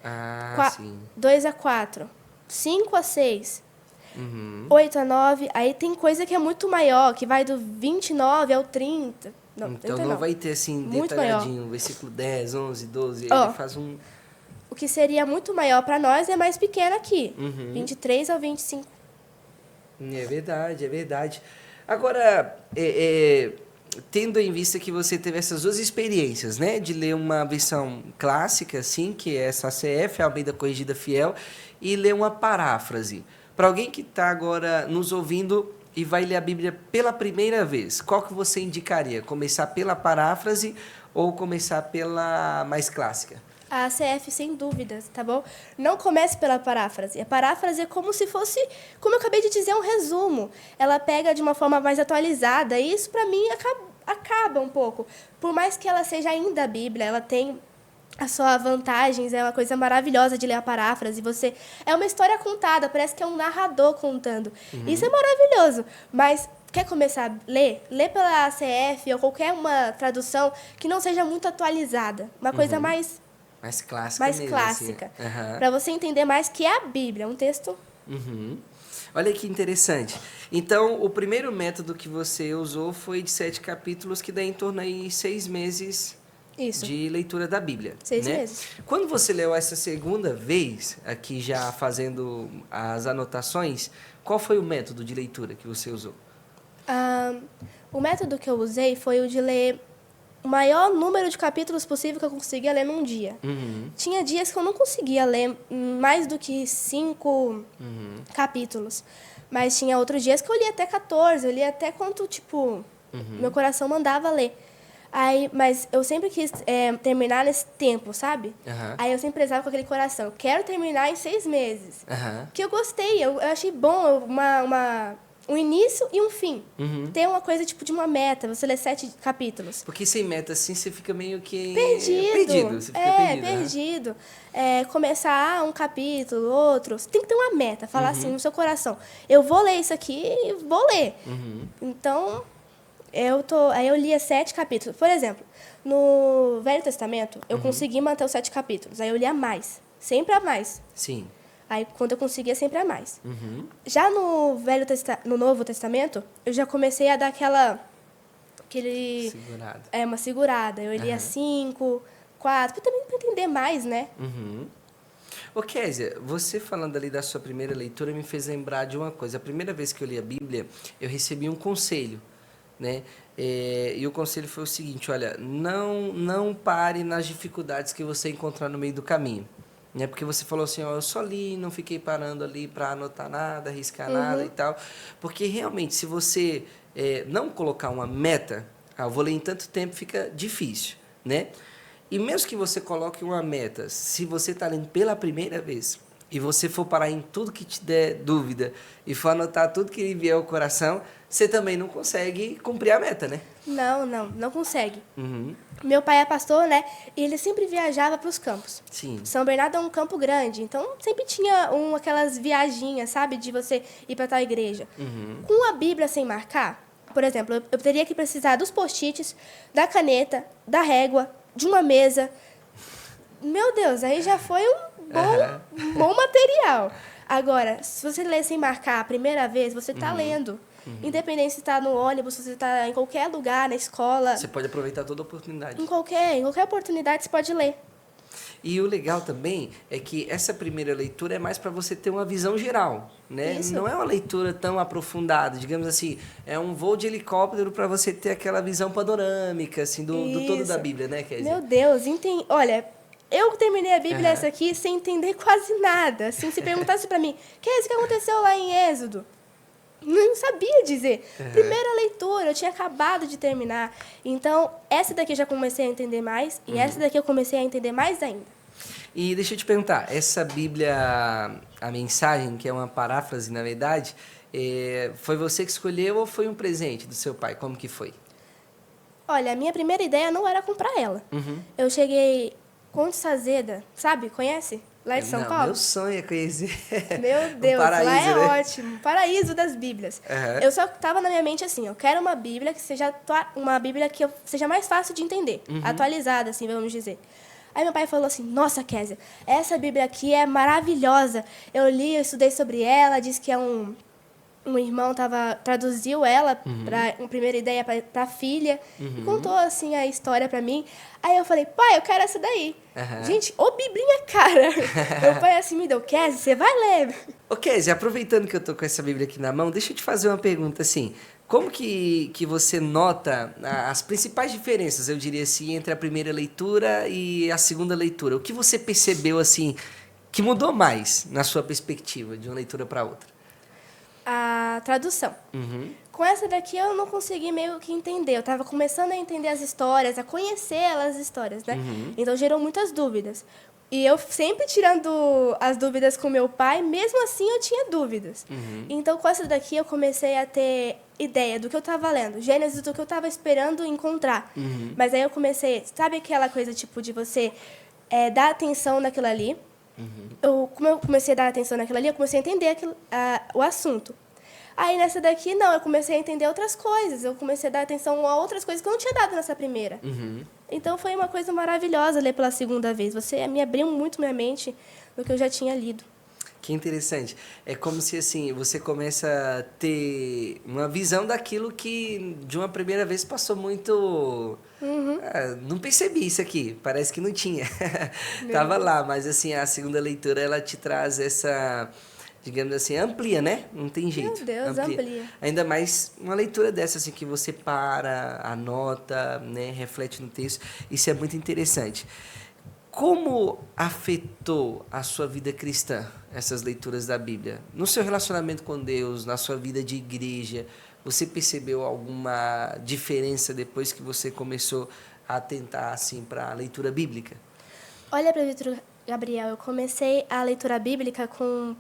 Ah, sim. 2 a 4, 5 a 6, Uhum. 8 a 9, aí tem coisa que é muito maior, que vai do 29 ao 30. Não, Então 30 não vai ter assim, Muito detalhadinho, versículo 10, 11, 12, Ó. ele faz um... O que seria muito maior para nós é mais pequeno aqui, Uhum. 23 ao 25. É verdade, é verdade. Agora, tendo em vista que você teve essas duas experiências, né? De ler uma versão clássica, assim, que é essa ACF, a Almeida Corrigida Fiel, e ler uma paráfrase. Para alguém que está agora nos ouvindo e vai ler a Bíblia pela primeira vez, qual que você indicaria? Começar pela paráfrase ou começar pela mais clássica? A ACF, sem dúvidas, tá bom? Não comece pela paráfrase. A paráfrase é como se fosse, como eu acabei de dizer, um resumo. Ela pega de uma forma mais atualizada e isso, para mim, acaba um pouco. Por mais que ela seja ainda a Bíblia, ela tem as suas vantagens, é uma coisa maravilhosa de ler a paráfrase. É uma história contada, parece que é um narrador contando. Isso é maravilhoso, mas quer começar a ler? Lê pela ACF ou qualquer uma tradução que não seja muito atualizada. Uma coisa mais clássica mesmo, clássica. assim. Aham. Para você entender mais que é a Bíblia, um texto. Uhum. Olha que interessante. Então, o primeiro método que você usou foi de 7 capítulos, que dá em torno aí 6 meses Isso. de leitura da Bíblia. 6 né? meses. Quando você leu essa segunda vez, aqui já fazendo as anotações, qual foi o método de leitura que você usou? O método que eu usei foi o de ler o maior número de capítulos possível que eu conseguia ler num dia. Uhum. Tinha dias que eu não conseguia ler mais do que 5 capítulos. Mas tinha outros dias que eu lia até 14, eu lia até quanto, meu coração mandava ler. Mas eu sempre quis terminar nesse tempo, sabe? Aham. Aí eu sempre prezava com aquele coração. Eu quero terminar em 6 meses. Aham. Que eu gostei, eu achei bom um início e um fim. Ter uma coisa de uma meta, você lê 7 capítulos. Porque sem meta assim, você fica meio que... Perdido. Você fica perdido. aham. Perdido. Começar um capítulo, outro. Você tem que ter uma meta, falar assim no seu coração. Eu vou ler isso aqui e vou ler. Então, aí eu lia 7 capítulos. Por exemplo, no Velho Testamento, eu consegui manter os 7 capítulos. Aí eu lia mais. Sempre a mais. Sim. Aí, quando eu conseguia, sempre a mais. Uhum. Já no Novo Testamento, eu já comecei a dar aquele... Segurado. uma segurada. Eu lia 5, 4, também para entender mais, né? Uhum. Ô, Kézia, você falando ali da sua primeira leitura me fez lembrar de uma coisa. A primeira vez que eu li a Bíblia, eu recebi um conselho, né? E o conselho foi o seguinte, olha, não pare nas dificuldades que você encontrar no meio do caminho. Né? Porque você falou assim, ó, eu só li, não fiquei parando ali para anotar nada, arriscar nada e tal. Porque realmente, se você não colocar uma meta, eu vou ler em tanto tempo, fica difícil, né? E mesmo que você coloque uma meta, se você está lendo pela primeira vez e você for parar em tudo que te der dúvida e for anotar tudo que lhe vier ao coração, você também não consegue cumprir a meta, né? Não consegue. Uhum. Meu pai é pastor, né? E ele sempre viajava para os campos. Sim. São Bernardo é um campo grande, então sempre tinha aquelas viaginhas, sabe? De você ir para tal igreja. Com a Bíblia sem marcar, por exemplo, eu teria que precisar dos post-its, da caneta, da régua, de uma mesa. Meu Deus, aí já foi um bom material. Agora, se você ler sem marcar a primeira vez, você está lendo. Independente se está no ônibus, se você está em qualquer lugar, na escola. Você pode aproveitar toda a oportunidade. Em qualquer oportunidade você pode ler. E o legal também é que essa primeira leitura é mais para você ter uma visão geral, né? Isso. Não é uma leitura tão aprofundada, digamos assim, é um voo de helicóptero para você ter aquela visão panorâmica, assim, do todo da Isso. Bíblia, né, Kézia? Meu Deus, olha, eu terminei a Bíblia Aham. essa aqui sem entender quase nada. Assim, se perguntasse pra mim, o que aconteceu lá em Êxodo? Não sabia dizer. Primeira leitura, eu tinha acabado de terminar. Então, essa daqui eu já comecei a entender mais, e essa daqui eu comecei a entender mais ainda. E deixa eu te perguntar, essa Bíblia, a mensagem, que é uma paráfrase, na verdade, foi você que escolheu ou foi um presente do seu pai? Como que foi? Olha, a minha primeira ideia não era comprar ela. Eu cheguei Conde Sazeda, sabe? Conhece? Lá de São Não, Paulo. meu sonho é conhecer. Meu Um Deus, lá paraíso, é né? ótimo. Paraíso das Bíblias. Aham. Eu só tava na minha mente assim, eu quero uma Bíblia que seja uma Bíblia que seja mais fácil de entender, atualizada, assim, vamos dizer. Aí meu pai falou assim, nossa, Kézia, essa Bíblia aqui é maravilhosa. Eu li, eu estudei sobre ela, disse que é um irmão traduziu ela para uma primeira ideia para a filha e contou assim a história para mim. Aí eu falei, pai, eu quero essa daí. Aham. Gente, ô Biblinha, cara. Meu pai assim me deu, Kézia, você vai ler. Ô, Kézia, aproveitando que eu tô com essa Bíblia aqui na mão, deixa eu te fazer uma pergunta assim. Como que você nota as principais diferenças, eu diria assim, entre a primeira leitura e a segunda leitura? O que você percebeu assim que mudou mais na sua perspectiva de uma leitura para outra? A tradução. Com essa daqui eu não consegui meio que entender. Eu estava começando a entender as histórias, a conhecer as histórias, né? Então gerou muitas dúvidas. E eu sempre tirando as dúvidas com meu pai, mesmo assim eu tinha dúvidas. Então com essa daqui eu comecei a ter ideia do que eu estava lendo, Gênesis do que eu estava esperando encontrar. Mas aí eu comecei, sabe aquela coisa tipo de você dar atenção naquilo ali? Como eu comecei a dar atenção naquilo ali, eu comecei a entender o assunto. Aí nessa daqui, não, eu comecei a entender outras coisas. Eu comecei a dar atenção a outras coisas que eu não tinha dado nessa primeira. Então foi uma coisa maravilhosa ler pela segunda vez. Você me abriu muito minha mente do que eu já tinha lido. Que interessante. É como se assim, você começa a ter uma visão daquilo que de uma primeira vez passou muito... não percebi isso aqui, parece que não tinha. Tava lá, mas assim, a segunda leitura ela te traz essa, digamos assim, amplia, né? Não tem jeito. Meu Deus, amplia. Ainda mais uma leitura dessa assim que você para, anota, né, reflete no texto. Isso é muito interessante. Como afetou a sua vida cristã, essas leituras da Bíblia? No seu relacionamento com Deus, na sua vida de igreja, você percebeu alguma diferença depois que você começou a atentar assim, para a leitura bíblica? Olha para Vitor Gabriel, eu comecei a leitura bíblica com...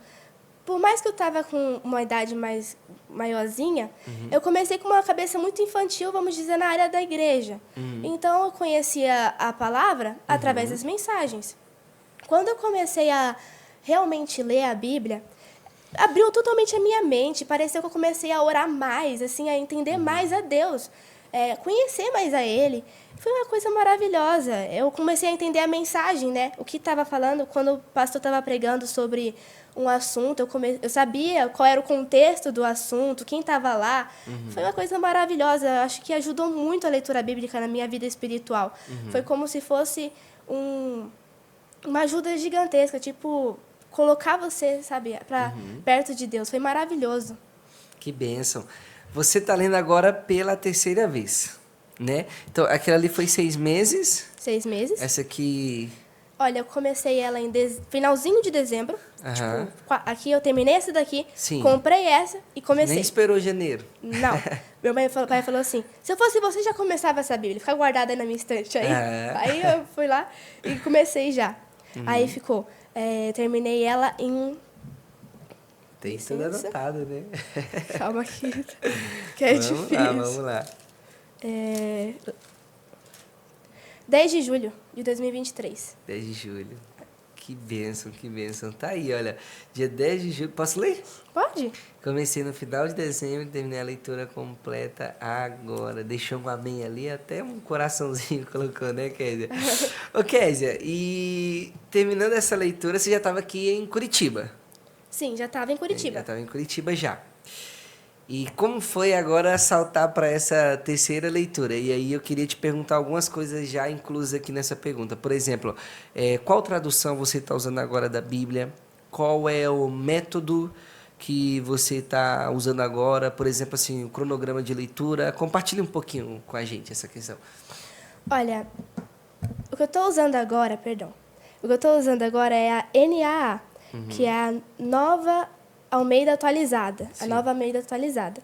Por mais que eu estava com uma idade mais maiorzinha, eu comecei com uma cabeça muito infantil, vamos dizer, na área da igreja. Então, eu conhecia a palavra através das mensagens. Quando eu comecei a realmente ler a Bíblia, abriu totalmente a minha mente. Pareceu que eu comecei a orar mais, assim, a entender mais a Deus, conhecer mais a Ele. Foi uma coisa maravilhosa. Eu comecei a entender a mensagem, né? O que estava falando quando o pastor estava pregando sobre um assunto. Eu sabia qual era o contexto do assunto, quem estava lá. Foi uma coisa maravilhosa. Eu acho que ajudou muito a leitura bíblica na minha vida espiritual. Foi como se fosse uma ajuda gigantesca, tipo, colocar você, sabe, para perto de Deus. Foi maravilhoso. Que bênção. Você está lendo agora pela terceira vez, né? Então, aquela ali foi 6 meses. 6 meses. Essa aqui... Olha, eu comecei ela em finalzinho de dezembro. Aham. Tipo, aqui eu terminei essa daqui, Sim. comprei essa e comecei. Nem esperou janeiro. Não. Meu pai falou assim, se eu fosse você, já começava essa Bíblia. Fica guardada aí na minha estante. Aí eu fui lá e comecei já. Aí ficou. Terminei ela em... Tem tudo anotado, né? Calma aqui, que é difícil. Vamos lá. 10 de julho de 2023. 10 de julho. Que bênção, que bênção. Tá aí, olha. Dia 10 de julho. Posso ler? Pode? Comecei no final de dezembro e terminei a leitura completa agora. Deixou um amém ali, até um coraçãozinho colocou, né, Kézia? Ô, Kézia, e terminando essa leitura, você já estava aqui em Curitiba? Sim, já estava em Curitiba. Já estava em Curitiba já. E como foi agora saltar para essa terceira leitura? E aí eu queria te perguntar algumas coisas já inclusas aqui nessa pergunta. Por exemplo, qual tradução você está usando agora da Bíblia? Qual é o método que você está usando agora? Por exemplo, assim, o cronograma de leitura. Compartilhe um pouquinho com a gente essa questão. Olha, o que eu estou usando agora, o que eu estou usando agora é a NAA, que é a Nova Almeida Atualizada. Sim. A Nova Almeida Atualizada.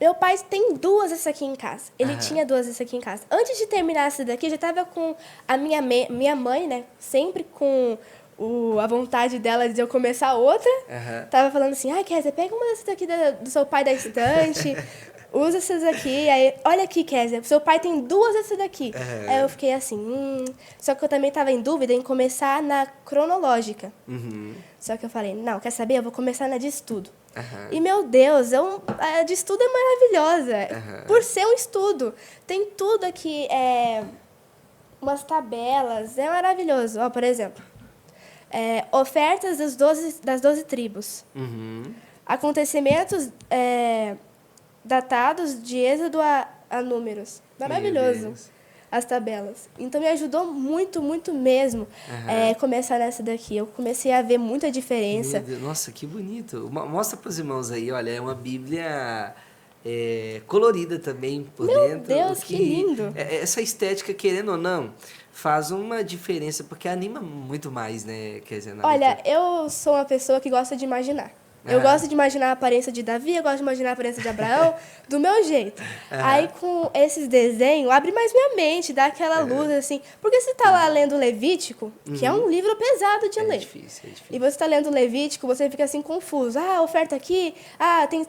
Meu pai tem duas dessa aqui em casa. Ele tinha duas dessa aqui em casa. Antes de terminar essa daqui, eu já estava com a minha mãe, né? Sempre com a vontade dela de eu começar outra. Tava falando assim, Kézia, pega uma dessas daqui do seu pai da estante. Usa essas aqui. Aí, olha aqui, Kézia, seu pai tem duas dessas daqui. Aí eu fiquei assim, Só que eu também estava em dúvida em começar na cronológica. Só que eu falei, não, quer saber? Eu vou começar na de estudo. E, meu Deus, a de estudo é maravilhosa. Por ser um estudo. Tem tudo aqui, umas tabelas, é maravilhoso. Ó, por exemplo, ofertas das 12 tribos. Acontecimentos datados de Êxodo a Números. Maravilhoso. As tabelas. Então, me ajudou muito, muito mesmo começar nessa daqui. Eu comecei a ver muita diferença. Meu Deus, nossa, que bonito. Mostra para os irmãos aí, olha, é uma Bíblia colorida também por Meu dentro. Deus, que lindo. Essa estética, querendo ou não, faz uma diferença, porque anima muito mais, né, Kézia? Olha, eu sou uma pessoa que gosta de imaginar. Eu gosto de imaginar a aparência de Davi, eu gosto de imaginar a aparência de Abraão, do meu jeito. Aí, com esses desenhos, abre mais minha mente, dá aquela luz, assim. Porque você tá lá lendo Levítico, que é um livro pesado de ler. É difícil. E você tá lendo Levítico, você fica assim, confuso. Oferta aqui,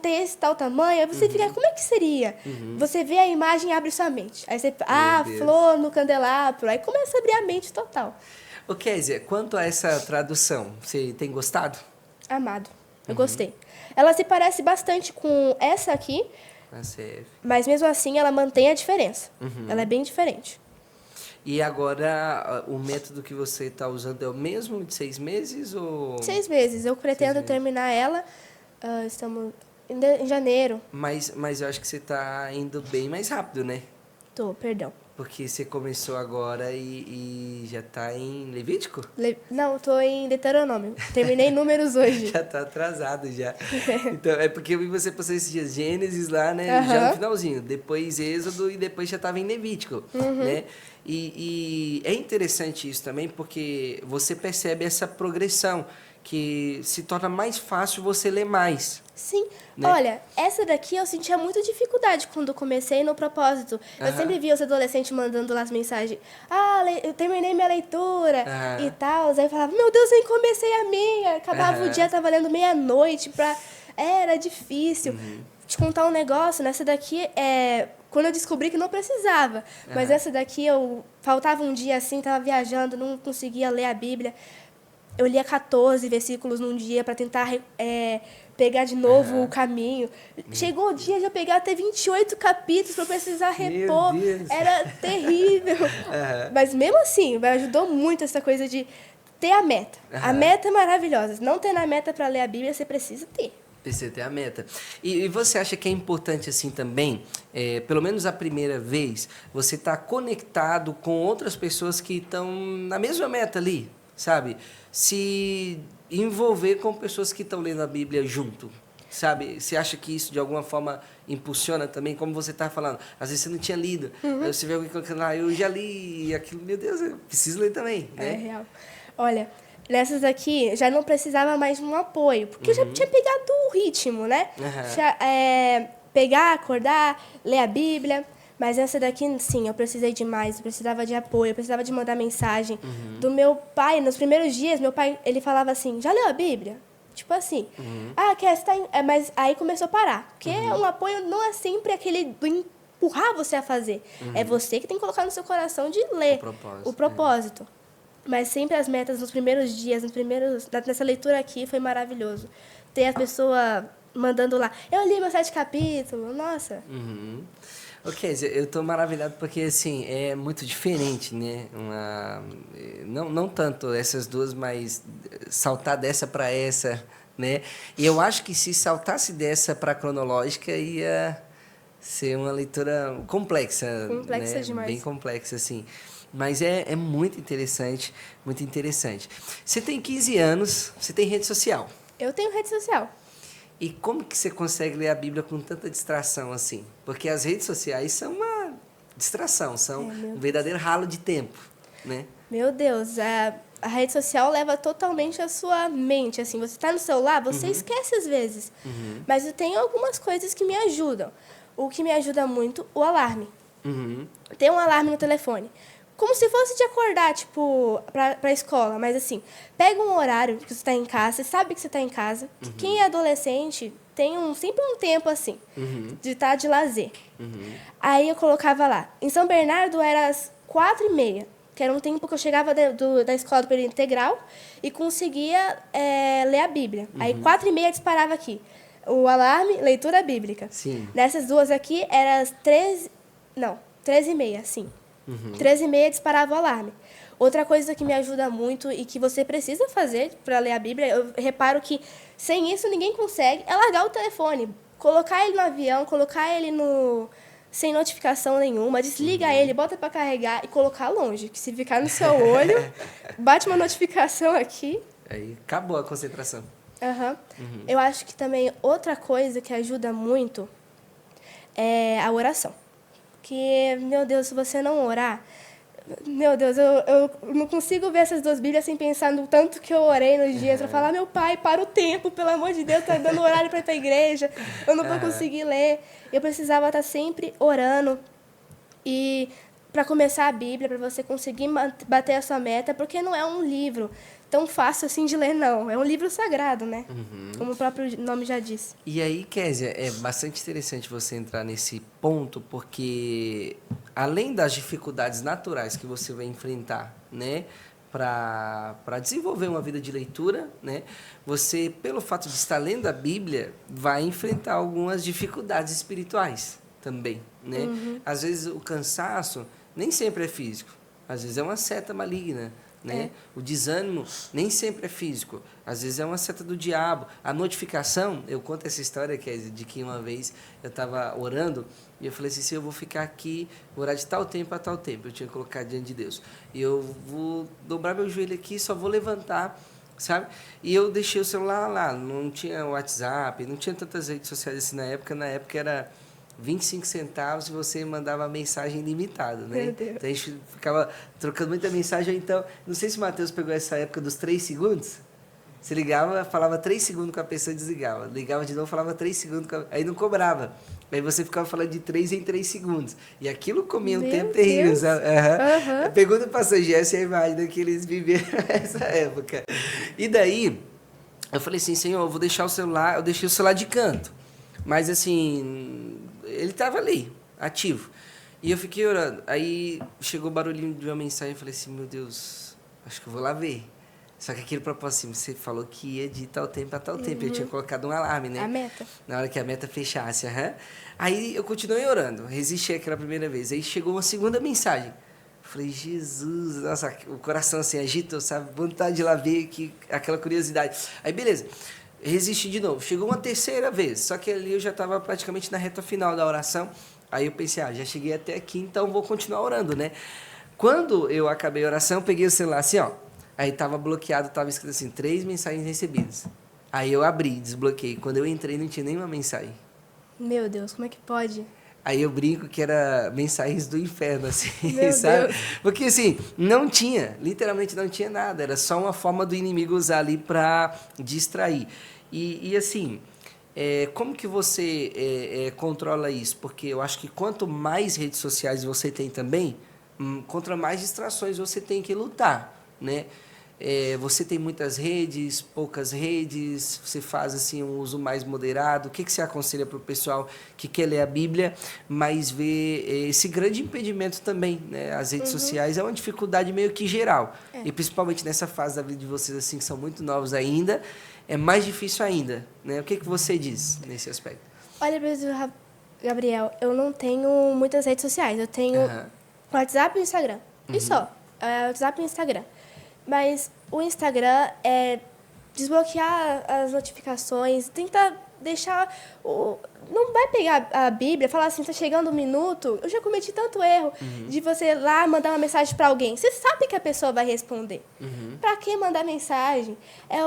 tem esse tal tamanho. Aí você fica, como é que seria? Você vê a imagem e abre sua mente. Aí você, flor no candelabro. Aí começa a abrir a mente total. Ô, Kézia, quanto a essa tradução, você tem gostado? Amado. Eu gostei. Ela se parece bastante com essa aqui, mas mesmo assim ela mantém a diferença. Ela é bem diferente. E agora, o método que você está usando é o mesmo de 6 meses? Ou... 6 meses. Eu pretendo terminar ela, estamos em janeiro. Mas eu acho que você está indo bem mais rápido, né? Perdão. Porque você começou agora e já está em Levítico? Não, estou em Deuteronômio. Terminei números hoje. Já está atrasado já. Então, é porque eu vi você passar esses dias Gênesis lá, né? Já no finalzinho. Depois Êxodo e depois já estava em Levítico, né? E é interessante isso também, porque você percebe essa progressão, que se torna mais fácil você ler mais. Sim. Né? Olha, essa daqui eu sentia muita dificuldade quando comecei no propósito. Eu sempre via os adolescentes mandando lá as mensagens. Eu terminei minha leitura e tal. Aí eu falava, meu Deus, nem comecei a minha. Acabava o dia, tava lendo meia-noite. Era difícil. Te contar um negócio, nessa daqui, quando eu descobri que não precisava. Mas essa daqui, faltava um dia assim, tava viajando, não conseguia ler a Bíblia. Eu lia 14 versículos num dia para tentar pegar de novo o caminho. Chegou o dia de eu pegar até 28 capítulos para precisar repor. Meu Deus. Era terrível. Mas mesmo assim, me ajudou muito essa coisa de ter a meta. A meta é maravilhosa. Não tendo a meta para ler a Bíblia, você precisa ter. Precisa ter a meta. E você acha que é importante assim também, pelo menos a primeira vez, você estar conectado com outras pessoas que estão na mesma meta ali? Sabe? Se envolver com pessoas que estão lendo a Bíblia junto, sabe? Você acha que isso de alguma forma impulsiona também, como você estava falando? Às vezes você não tinha lido, aí você vê alguém colocando lá, eu já li aquilo, meu Deus, eu preciso ler também, né? É real. Olha, nessas aqui já não precisava mais de um apoio, porque eu já tinha pegado o ritmo, né? Pegar, acordar, ler a Bíblia. Mas essa daqui, sim, eu precisei de mais, eu precisava de apoio, eu precisava de mandar mensagem. Do meu pai, nos primeiros dias, meu pai, ele falava assim, já leu a Bíblia? Tipo assim, você tá mas aí começou a parar. Porque um apoio não é sempre aquele do empurrar você a fazer. É você que tem que colocar no seu coração de ler o propósito. Mas sempre as metas nos primeiros dias, nessa leitura aqui, foi maravilhoso. Ter a pessoa mandando lá, eu li meus 7 capítulos, nossa... Ok, eu estou maravilhado porque, assim, é muito diferente, né? Não tanto essas duas, mas saltar dessa para essa, né? E eu acho que se saltasse dessa para cronológica ia ser uma leitura complexa, Complexa né? demais. Bem complexa, assim. Mas é muito interessante, muito interessante. Você tem 15 anos, você tem rede social. Eu tenho rede social. E como que você consegue ler a Bíblia com tanta distração assim? Porque as redes sociais são uma distração, são um verdadeiro ralo de tempo, né? Meu Deus, a rede social leva totalmente a sua mente. Assim, você está no celular, você esquece às vezes. Mas eu tenho algumas coisas que me ajudam. O que me ajuda muito, o alarme. Tem um alarme no telefone. Como se fosse de acordar, tipo, pra escola. Mas assim, pega um horário que você está em casa, você sabe que você está em casa. Que quem é adolescente tem sempre um tempo assim, de estar de lazer. Aí eu colocava lá. Em São Bernardo era às 4h30, que era um tempo que eu chegava da escola do período integral e conseguia ler a Bíblia. Aí 4h30 disparava aqui. O alarme, leitura bíblica. Sim. Nessas duas aqui era às 13h30, sim. 13h30 disparava o alarme. Outra coisa que me ajuda muito e que você precisa fazer para ler a Bíblia, eu reparo que sem isso ninguém consegue, é largar o telefone. Colocar ele no avião, colocar ele sem notificação nenhuma, desliga ele, bota para carregar e colocar longe. Que se ficar no seu olho, bate uma notificação aqui. Aí acabou a concentração. Eu acho que também outra coisa que ajuda muito é a oração. Que, meu Deus, se você não orar... Meu Deus, eu não consigo ver essas duas Bíblias sem pensar no tanto que eu orei nos dias. Pra falar, meu pai, para o tempo, pelo amor de Deus, tá dando horário para ir pra igreja. Eu não vou conseguir ler. Eu precisava estar sempre orando. E para começar a Bíblia, para você conseguir bater a sua meta, porque não é um livro tão fácil assim de ler, não. É um livro sagrado, né? Como o próprio nome já disse. E aí, Kézia, é bastante interessante você entrar nesse ponto, porque além das dificuldades naturais que você vai enfrentar, né, para desenvolver uma vida de leitura, né, você, pelo fato de estar lendo a Bíblia, vai enfrentar algumas dificuldades espirituais também, né? Às vezes o cansaço nem sempre é físico, às vezes é uma seta maligna, né? O desânimo nem sempre é físico, às vezes é uma seta do diabo. A notificação, eu conto essa história, de que uma vez eu estava orando e eu falei assim, se eu vou ficar aqui, vou orar de tal tempo a tal tempo, eu tinha colocado diante de Deus, e eu vou dobrar meu joelho aqui, só vou levantar, sabe? E eu deixei o celular lá, não tinha WhatsApp, não tinha tantas redes sociais assim na época era 25 centavos e você mandava mensagem ilimitada, né? Meu Deus. Então a gente ficava trocando muita mensagem. Então, não sei se o Matheus pegou essa época dos 3 segundos. Você ligava, falava 3 segundos com a pessoa e desligava. Ligava de novo, falava 3 segundos, aí não cobrava. Aí você ficava falando de 3 em 3 segundos. E aquilo comia um Meu tempo terrível, Deus. sabe? Pergunta para o pastor Gerson e a imagem que eles viveram nessa época. E daí, eu falei assim, Senhor, eu vou deixar o celular, eu deixei o celular de canto. Mas assim, ele estava ali, ativo. E eu fiquei orando. Aí chegou o barulhinho de uma mensagem e falei assim, meu Deus, acho que eu vou lá ver. Só que aquele propósito, assim, você falou que ia de tal tempo a tal tempo. Eu tinha colocado um alarme, né? A meta. Na hora que a meta fechasse. Aí eu continuei orando, resisti aquela primeira vez. Aí chegou uma segunda mensagem. Falei, Jesus, nossa, o coração assim agitou, sabe? Vontade de ir lá ver, aquela curiosidade. Aí beleza. Resisti de novo. Chegou uma terceira vez, só que ali eu já estava praticamente na reta final da oração. Aí eu pensei, já cheguei até aqui, então vou continuar orando, né? Quando eu acabei a oração, eu peguei o celular assim, ó. Aí estava bloqueado, estava escrito assim, 3 mensagens recebidas. Aí eu abri, desbloqueei. Quando eu entrei, não tinha nenhuma mensagem. Meu Deus, como é que pode? Aí eu brinco que era mensagens do inferno, assim, Meu sabe? Deus. Porque, assim, não tinha, literalmente não tinha nada. Era só uma forma do inimigo usar ali para distrair. E assim, como que você controla isso? Porque eu acho que quanto mais redes sociais você tem também, contra mais distrações você tem que lutar, né? Você tem muitas redes, poucas redes, você faz assim um uso mais moderado. O que você aconselha para o pessoal que quer ler a Bíblia, mas vê esse grande impedimento também, né? As redes sociais é uma dificuldade meio que geral. E principalmente nessa fase da vida de vocês, assim, que são muito novos ainda, é mais difícil ainda, né? O que você diz nesse aspecto? Olha, professor Gabriel, eu não tenho muitas redes sociais. Eu tenho WhatsApp e Instagram. E só. WhatsApp e Instagram. Mas o Instagram desbloquear as notificações, tentar deixar não vai pegar a Bíblia e falar assim, tá chegando um minuto, eu já cometi tanto erro de você ir lá mandar uma mensagem para alguém. Você sabe que a pessoa vai responder. Para que mandar mensagem? É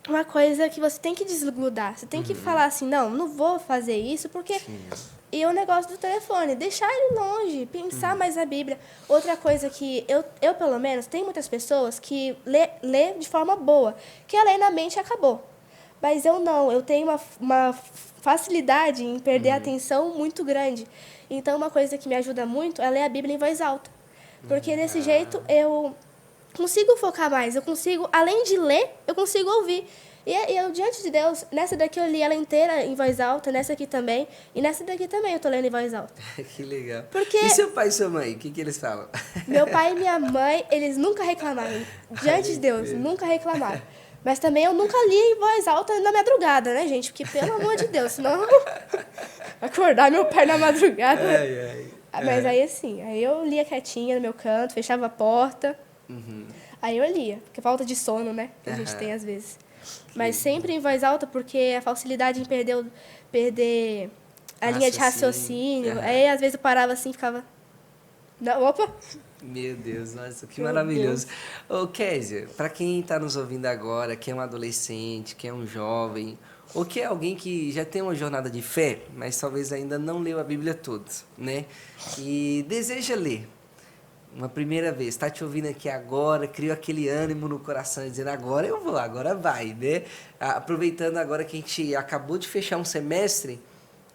uma coisa que você tem que desgrudar. Você tem que falar assim, não vou fazer isso, porque... E o negócio do telefone, deixar ele longe, pensar mais na Bíblia. Outra coisa que eu pelo menos, tem muitas pessoas que lê de forma boa, que ela lê na mente e acabou. Mas eu não, eu tenho uma facilidade em perder a atenção muito grande. Então, uma coisa que me ajuda muito é ler a Bíblia em voz alta. Porque desse jeito eu consigo focar mais, eu consigo, além de ler, eu consigo ouvir. E eu, diante de Deus, nessa daqui eu li ela inteira em voz alta, nessa aqui também, e nessa daqui também eu tô lendo em voz alta. Que legal. Porque E seu pai e sua mãe, o que eles falam? meu pai e minha mãe, eles nunca reclamaram. Diante de Deus, nunca reclamaram. Mas também eu nunca li em voz alta na madrugada, né, gente? Porque, pelo amor de Deus, senão acordar meu pai na madrugada. Mas aí, assim, aí eu lia quietinha no meu canto, fechava a porta. Aí eu lia, porque falta de sono, né? Que a gente tem às vezes. Mas sempre em voz alta, porque a facilidade em perder a linha de raciocínio. Aí, às vezes, eu parava assim e ficava... Não, opa! Meu Deus, nossa, que maravilhoso. Ô, Kézia, para quem está nos ouvindo agora, que é um adolescente, que é um jovem, ou que é alguém que já tem uma jornada de fé, mas talvez ainda não leu a Bíblia toda, né? E deseja ler uma primeira vez, está te ouvindo aqui agora, criou aquele ânimo no coração, dizendo, agora eu vou, agora vai, né? Aproveitando agora que a gente acabou de fechar um semestre,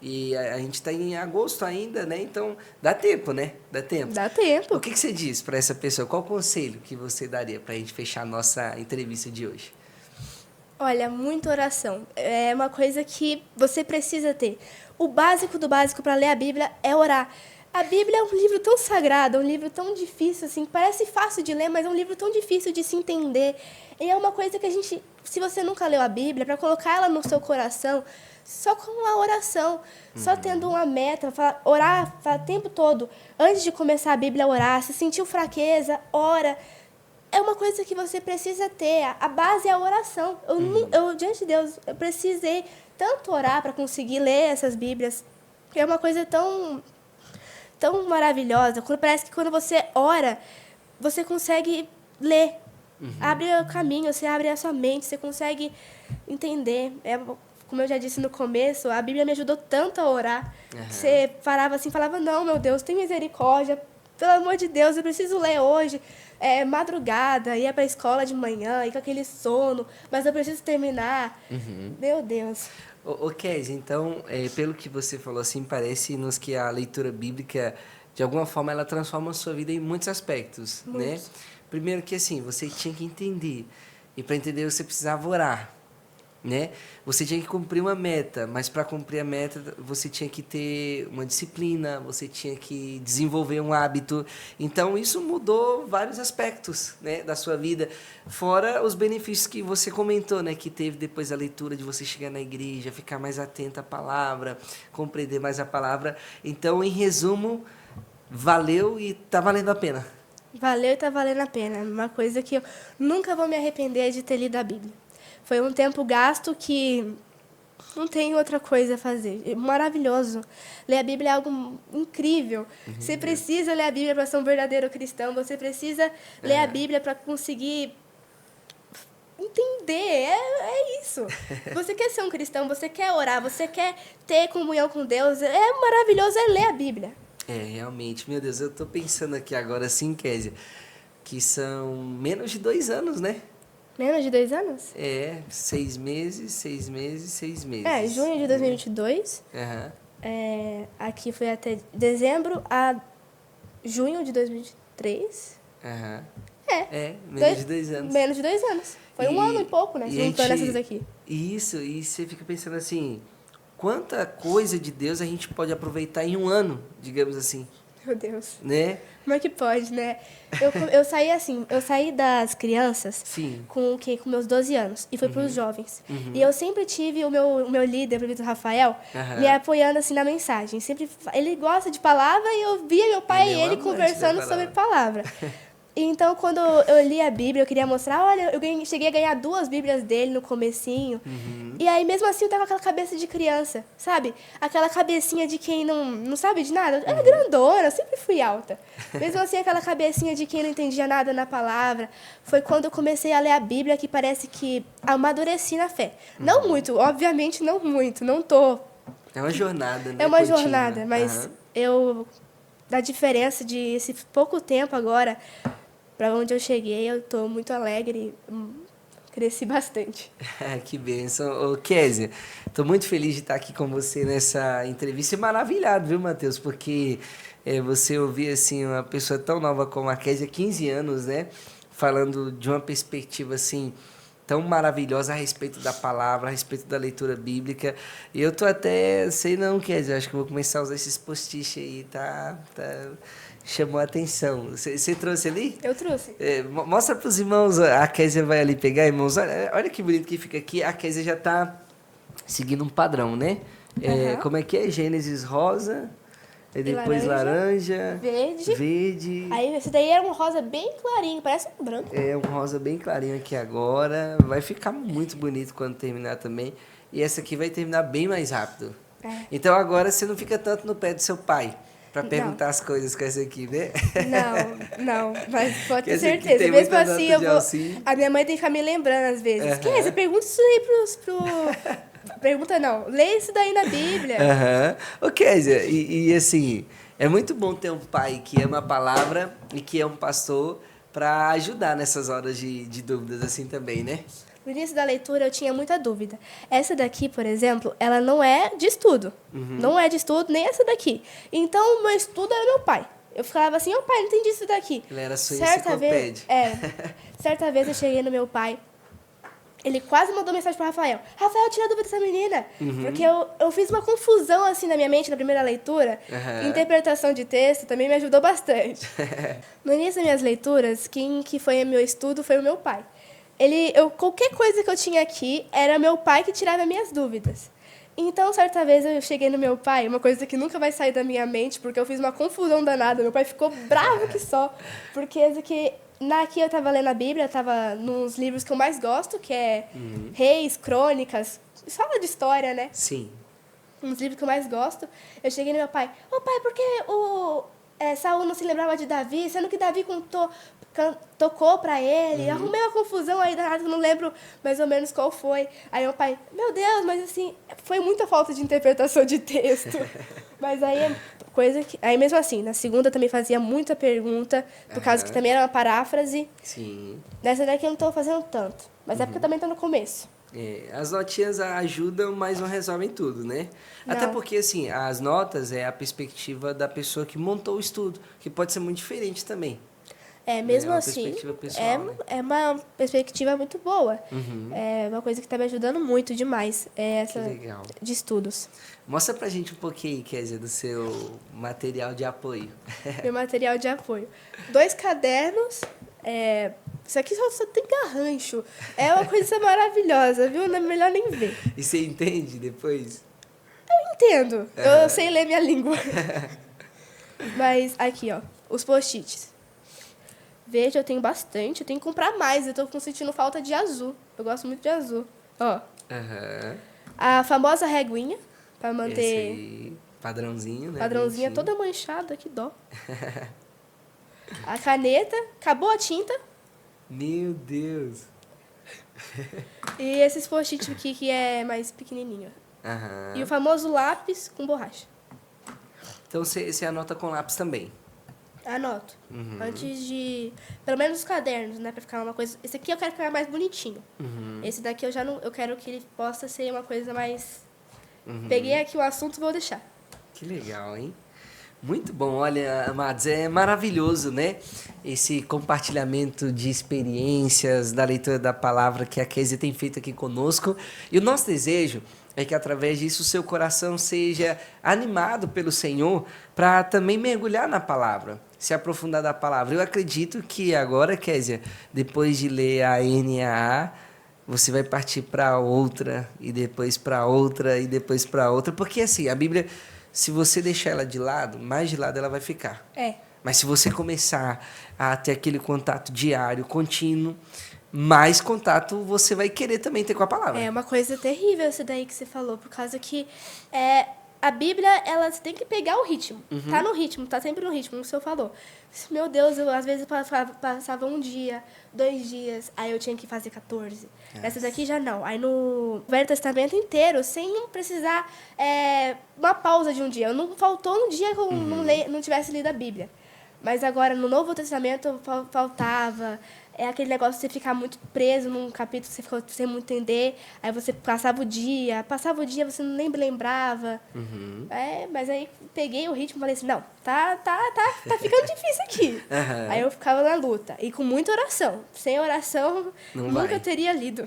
e a gente está em agosto ainda, né? Então, dá tempo, né? Dá tempo. Dá tempo. O que você diz para essa pessoa? Qual conselho que você daria para a gente fechar a nossa entrevista de hoje? Olha, muita oração. É uma coisa que você precisa ter. O básico do básico para ler a Bíblia é orar. A Bíblia é um livro tão sagrado, um livro tão difícil, assim, parece fácil de ler, mas é um livro tão difícil de se entender. E é uma coisa que a gente, se você nunca leu a Bíblia, para colocar ela no seu coração, só com a oração, só tendo uma meta, orar o tempo todo, antes de começar a Bíblia, orar, se sentiu fraqueza, ora. É uma coisa que você precisa ter, a base é a oração. Eu diante de Deus, eu precisei tanto orar para conseguir ler essas Bíblias, que é uma coisa tão maravilhosa. Parece que quando você ora, você consegue ler. Abre o caminho, você abre a sua mente, você consegue entender. Como eu já disse no começo, a Bíblia me ajudou tanto a orar. Você parava assim, falava, não, meu Deus, tem misericórdia. Pelo amor de Deus, eu preciso ler hoje. É madrugada, ia para a escola de manhã, e com aquele sono, mas eu preciso terminar. Meu Deus. Ô Kézia, então, pelo que você falou assim, parece-nos que a leitura bíblica, de alguma forma, ela transforma a sua vida em muitos aspectos, né? Primeiro que, assim, você tinha que entender, e para entender você precisava orar, né? Você tinha que cumprir uma meta, mas para cumprir a meta você tinha que ter uma disciplina, você tinha que desenvolver um hábito. Então isso mudou vários aspectos, né, da sua vida, fora os benefícios que você comentou, né, que teve depois da leitura, de você chegar na igreja, ficar mais atento à palavra, compreender mais a palavra. Então, em resumo, valeu e tá valendo a pena. Valeu e tá valendo a pena. Uma coisa que eu nunca vou me arrepender de ter lido a Bíblia. Foi um tempo gasto que não tem outra coisa a fazer. É maravilhoso. Ler a Bíblia é algo incrível. Você precisa ler a Bíblia para ser um verdadeiro cristão. Você precisa ler a Bíblia para conseguir entender. É isso. Você quer ser um cristão, você quer orar, você quer ter comunhão com Deus. É maravilhoso ler a Bíblia. Realmente. Meu Deus, eu tô pensando aqui agora assim, Kézia, que são menos de 2 anos, né? Menos de 2 anos? 6 meses, 6 meses, 6 meses. Junho de 2022. Aqui foi até dezembro a junho de 2023. Menos de 2 anos. Menos de 2 anos. Foi 1 ano e pouco, né? Juntando essas aqui. Isso, e você fica pensando assim, quanta coisa de Deus a gente pode aproveitar em 1 ano, digamos assim. Meu Deus. Né? Como é que pode, né? Eu saí assim, eu saí das crianças com meus 12 anos e fui para os jovens. E eu sempre tive o meu líder, o Vitor Rafael, me apoiando assim na mensagem. Ele gosta de palavra e eu via meu pai e ele conversando sobre palavra. Então, quando eu li a Bíblia, eu queria mostrar, olha, cheguei a ganhar 2 Bíblias dele no comecinho. E aí, mesmo assim, eu tava com aquela cabeça de criança, sabe? Aquela cabecinha de quem não sabe de nada. Eu era grandona, eu sempre fui alta. Mesmo assim, aquela cabecinha de quem não entendia nada na palavra. Foi quando eu comecei a ler a Bíblia que parece que amadureci na fé. Não muito, obviamente não muito, não tô... É uma jornada, né? É uma contínua. jornada, mas da diferença de esse pouco tempo agora, para onde eu cheguei, eu tô muito alegre, cresci bastante. Que bênção. Ô, Kézia, tô muito feliz de estar aqui com você nessa entrevista e maravilhado, viu, Matheus? Porque você ouvir, assim, uma pessoa tão nova como a Kézia, 15 anos, né? Falando de uma perspectiva, assim, tão maravilhosa a respeito da palavra, a respeito da leitura bíblica. E eu tô até, sei não, Kézia, acho que eu vou começar a usar esses post-it aí, tá chamou a atenção. Você trouxe ali? Eu trouxe. Mostra para os irmãos, a Kézia vai ali pegar, irmãos. Olha que bonito que fica aqui. A Kézia já está seguindo um padrão, né? Como é que é? Gênesis rosa, e depois laranja, verde. Aí esse daí era um rosa bem clarinho, parece um branco. É um rosa bem clarinho aqui agora. Vai ficar muito bonito quando terminar também. E essa aqui vai terminar bem mais rápido. Então agora você não fica tanto no pé do seu pai para perguntar as coisas com essa aqui, né? Não, mas pode ter Essa aqui certeza. tem Mesmo muita assim, nota de auxílio. a minha mãe tem que ficar me lembrando às vezes. Kézia, pergunta isso aí Pergunta não, lê isso daí na Bíblia. Ô, Kézia, e assim, é muito bom ter um pai que ama a palavra e que é um pastor para ajudar nessas horas de dúvidas assim também, né? No início da leitura eu tinha muita dúvida. Essa daqui, por exemplo, ela não é de estudo. Não é de estudo, nem essa daqui. Então, o meu estudo era meu pai. Eu falava assim, pai, não entendi isso daqui. Ele era sua enciclopédia. Certa vez eu cheguei no meu pai, ele quase mandou mensagem para Rafael. Rafael, tira a dúvida dessa menina. Porque eu fiz uma confusão assim na minha mente na primeira leitura. Interpretação de texto também me ajudou bastante. No início das minhas leituras, quem que foi meu estudo foi o meu pai. Qualquer coisa que eu tinha aqui, era meu pai que tirava minhas dúvidas. Então, certa vez eu cheguei no meu pai, uma coisa que nunca vai sair da minha mente, porque eu fiz uma confusão danada. Meu pai ficou bravo que só. Porque aqui eu estava lendo a Bíblia, eu estava nos livros que eu mais gosto, que é Reis, Crônicas, fala de história, né? Sim. Uns livros que eu mais gosto. Eu cheguei no meu pai, pai, por que Saul não se lembrava de Davi, sendo que Davi tocou para ele, arrumei uma confusão aí danada, eu não lembro mais ou menos qual foi. Aí meu pai, meu Deus, mas assim, foi muita falta de interpretação de texto. Mas aí aí mesmo assim, na segunda eu também fazia muita pergunta, por causa que também era uma paráfrase. Sim. Nessa daqui eu não estou fazendo tanto, mas é porque eu também estou no começo. As notinhas ajudam, mas não resolvem tudo, né? Não. Até porque, assim, as notas é a perspectiva da pessoa que montou o estudo, que pode ser muito diferente também. Mesmo uma assim, perspectiva pessoal, né? é uma perspectiva muito boa. É uma coisa que está me ajudando muito demais, essa Que legal. de estudos. Mostra pra gente um pouquinho, Kézia, do seu material de apoio. Meu material de apoio. 2 cadernos, isso aqui só tem garrancho. É uma coisa maravilhosa, viu? Não é melhor nem ver. E você entende depois? Eu entendo, eu sei ler minha língua. Mas aqui, ó, os post-its. Veja, eu tenho bastante, eu tenho que comprar mais, eu tô sentindo falta de azul. Eu gosto muito de azul. Ó. A famosa reguinha, pra manter... Esse aí, padrãozinho, né? Padrãozinha bonitinho. toda manchada, que dó. A caneta, acabou a tinta. Meu Deus. E esses post-it aqui que é mais pequenininho. E o famoso lápis com borracha. Então você anota com lápis também? Anoto. Antes de... Pelo menos os cadernos, né? Pra ficar uma coisa... Esse aqui eu quero ficar mais bonitinho. Esse daqui eu já não... Eu quero que ele possa ser uma coisa mais... Peguei aqui o assunto e vou deixar. Que legal, hein? Muito bom. Olha, amados, é maravilhoso, né? Esse compartilhamento de experiências, da leitura da palavra que a Kézia tem feito aqui conosco. E o nosso desejo é que, através disso, o seu coração seja animado pelo Senhor para também mergulhar na palavra, se aprofundar da palavra. Eu acredito que agora, Kézia, depois de ler a N e a A, você vai partir para outra, e depois para outra, e depois para outra. Porque, assim, a Bíblia se você deixar ela de lado, mais de lado ela vai ficar. É. Mas se você começar a ter aquele contato diário, contínuo, mais contato você vai querer também ter com a palavra. É uma coisa terrível isso daí que você falou, por causa que a Bíblia, ela você tem que pegar o ritmo. Tá no ritmo, tá sempre no ritmo, como o senhor falou. Meu Deus, às vezes passava um dia, 2 dias, aí eu tinha que fazer 14. Essa daqui já não. Aí no Velho Testamento inteiro, sem precisar uma pausa de um dia. Não faltou um dia que eu não tivesse lido a Bíblia. Mas agora, no Novo Testamento, faltava. É aquele negócio de você ficar muito preso num capítulo que você ficou sem muito entender. Aí você passava o dia, você nem lembrava. Mas aí peguei o ritmo e falei assim, não, tá ficando difícil aqui. Aí eu ficava na luta. E com muita oração. Sem oração, nunca teria lido.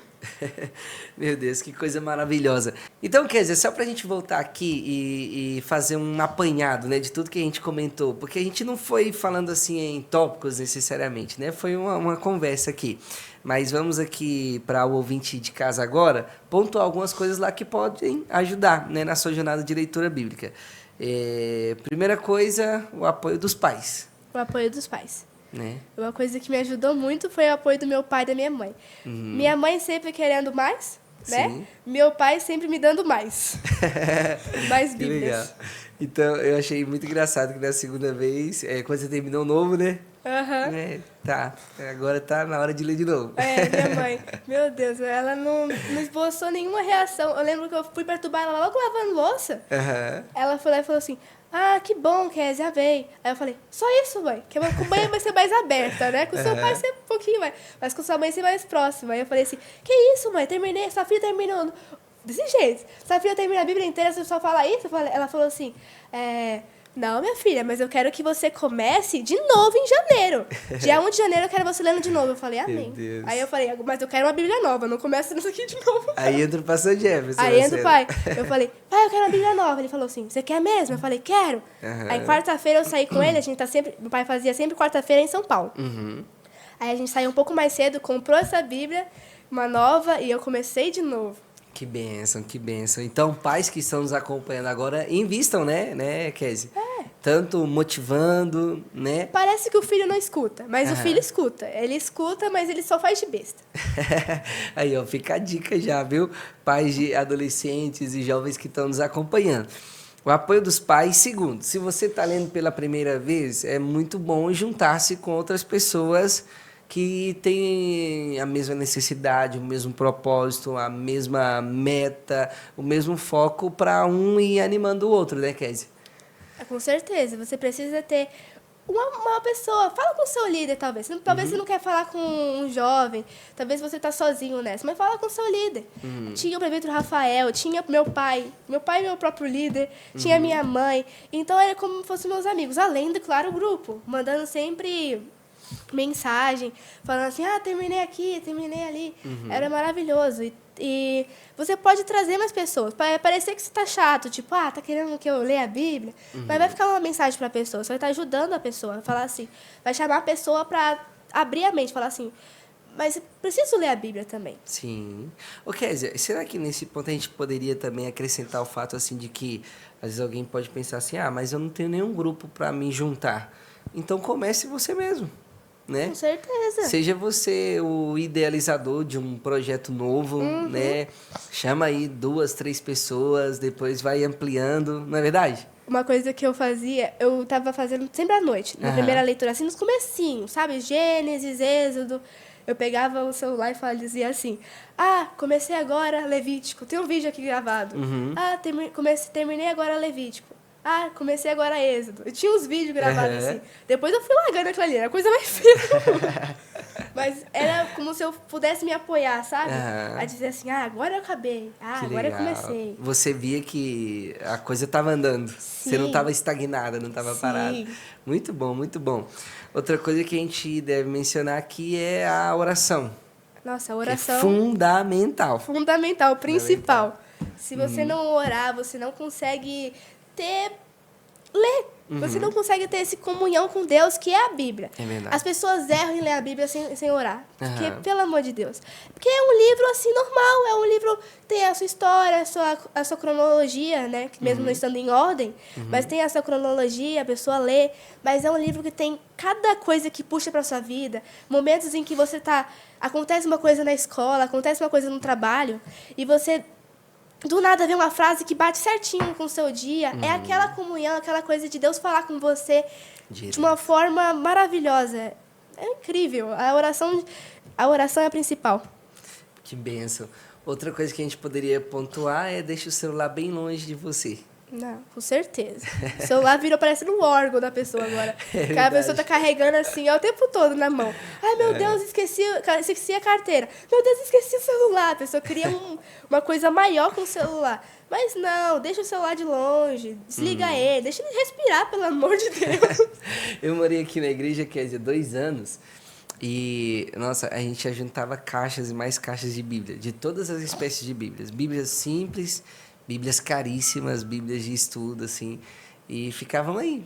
Meu Deus, que coisa maravilhosa. Então, quer dizer, só pra gente voltar aqui e fazer um apanhado, né, de tudo que a gente comentou, porque a gente não foi falando assim em tópicos necessariamente, né? Foi uma conversa aqui. Mas vamos aqui para o ouvinte de casa agora pontuar algumas coisas lá que podem ajudar, né, na sua jornada de leitura bíblica. Primeira coisa, o apoio dos pais. O apoio dos pais. Né? Uma coisa que me ajudou muito foi o apoio do meu pai e da minha mãe. Minha mãe sempre querendo mais, né? Sim. Meu pai sempre me dando mais. Mais Que bíblias. legal. Então, eu achei muito engraçado que na segunda vez, quando você terminou o novo, né? Tá, agora tá na hora de ler de novo. Minha mãe, meu Deus, ela não esboçou nenhuma reação. Eu lembro que eu fui perturbar ela logo lavando louça. Ela foi lá e falou assim, que bom, Kézia, veio. Aí eu falei, só isso, mãe, que com a mãe vai ser mais aberta, né? Com o seu pai ser um pouquinho mais, mas com sua mãe ser mais próxima. Aí eu falei assim, que isso, mãe, terminei, sua filha terminou desse jeito. Sua filha termina a Bíblia inteira, você só fala isso? Ela falou assim, não, minha filha, mas eu quero que você comece de novo em janeiro. Dia 1 de janeiro eu quero você lendo de novo. Eu falei, amém. Deus. Aí eu falei, mas eu quero uma Bíblia nova, não começa nisso aqui de novo. Aí entra o pastor Jefferson. Aí entra o pai. Eu falei, pai, eu quero uma Bíblia nova. Ele falou assim, você quer mesmo? Eu falei, quero. Aí quarta-feira eu saí com ele, meu pai fazia sempre quarta-feira em São Paulo. Aí a gente saiu um pouco mais cedo, comprou essa Bíblia, uma nova, e eu comecei de novo. Que bênção, que bênção. Então, pais que estão nos acompanhando agora, invistam, né, Kézia? Tanto motivando, né? Parece que o filho não escuta, mas o filho escuta. Ele escuta, mas ele só faz de besta. Aí, ó, fica a dica já, viu? Pais de adolescentes e jovens que estão nos acompanhando. O apoio dos pais. Segundo, se você está lendo pela primeira vez, é muito bom juntar-se com outras pessoas que têm a mesma necessidade, o mesmo propósito, a mesma meta, o mesmo foco para um ir animando o outro, né, Kézia? Com certeza. Você precisa ter uma pessoa. Fala com o seu líder, talvez. Talvez você não quer falar com um jovem. Talvez você está sozinho nessa. Mas fala com o seu líder. Tinha o prefeito Rafael, tinha meu pai. Meu pai é meu próprio líder. Tinha minha mãe. Então, era como se fossem meus amigos. Além do, claro, o grupo. Mandando sempre mensagem. Falando assim, terminei aqui, terminei ali. Era maravilhoso. E você pode trazer mais pessoas. Vai parecer que você tá chato, tipo, tá querendo que eu leia a Bíblia? Mas vai ficar uma mensagem pra pessoa. Você vai estar ajudando a pessoa. Falar assim, vai chamar a pessoa pra abrir a mente. Falar assim, mas preciso ler a Bíblia também. Sim. Ô, Kézia, será que nesse ponto a gente poderia também acrescentar o fato assim de que às vezes alguém pode pensar assim, mas eu não tenho nenhum grupo para me juntar. Então comece você mesmo. Né? Com certeza. Seja você o idealizador de um projeto novo, né? Chama aí 2, 3 pessoas, depois vai ampliando, não é verdade? Uma coisa que eu fazia, eu tava fazendo sempre à noite, na primeira leitura, assim, nos comecinhos, sabe? Gênesis, Êxodo. Eu pegava o celular e dizia assim, comecei agora Levítico, tem um vídeo aqui gravado. Terminei agora Levítico. Comecei agora Êxodo. Eu tinha uns vídeos gravados assim. Depois eu fui largando aquilo ali. Era a coisa mais feia do mundo. Mas era como se eu pudesse me apoiar, sabe? A dizer assim, agora eu acabei. Agora eu comecei. Você via que a coisa estava andando. Sim. Você não estava estagnada, não estava parada. Muito bom, muito bom. Outra coisa que a gente deve mencionar aqui é a oração. Nossa, a oração... É fundamental. Fundamental, principal. Se você não orar, você não consegue ler Você não consegue ter essa comunhão com Deus, que é a Bíblia. É verdade. As pessoas erram em ler a Bíblia sem orar. Porque, Aham. pelo amor de Deus. Porque é um livro, assim, normal. É um livro que tem a sua história, a sua cronologia, né? Que mesmo não estando em ordem. Mas tem a sua cronologia, a pessoa lê. Mas é um livro que tem cada coisa que puxa para sua vida. Momentos em que você tá... Acontece uma coisa na escola, acontece uma coisa no trabalho. E você... Do nada vem uma frase que bate certinho com o seu dia. É aquela comunhão, aquela coisa de Deus falar com você de uma forma maravilhosa. É incrível. A oração é a principal. Que bênção. Outra coisa que a gente poderia pontuar é deixa o celular bem longe de você. Não, com certeza. O celular virou parecendo um órgão da pessoa agora. É A pessoa tá carregando assim, o tempo todo na mão. Ai, meu Deus, esqueci a carteira. Meu Deus, esqueci o celular. A pessoa cria uma coisa maior com o celular. Mas não, deixa o celular de longe, desliga ele, deixa ele respirar, pelo amor de Deus. Eu morei aqui na igreja, quer dizer, 2 anos. E, nossa, a gente juntava caixas e mais caixas de Bíblia, de todas as espécies de Bíblias. Bíblias simples, Bíblias caríssimas, Bíblias de estudo, assim. E ficavam aí.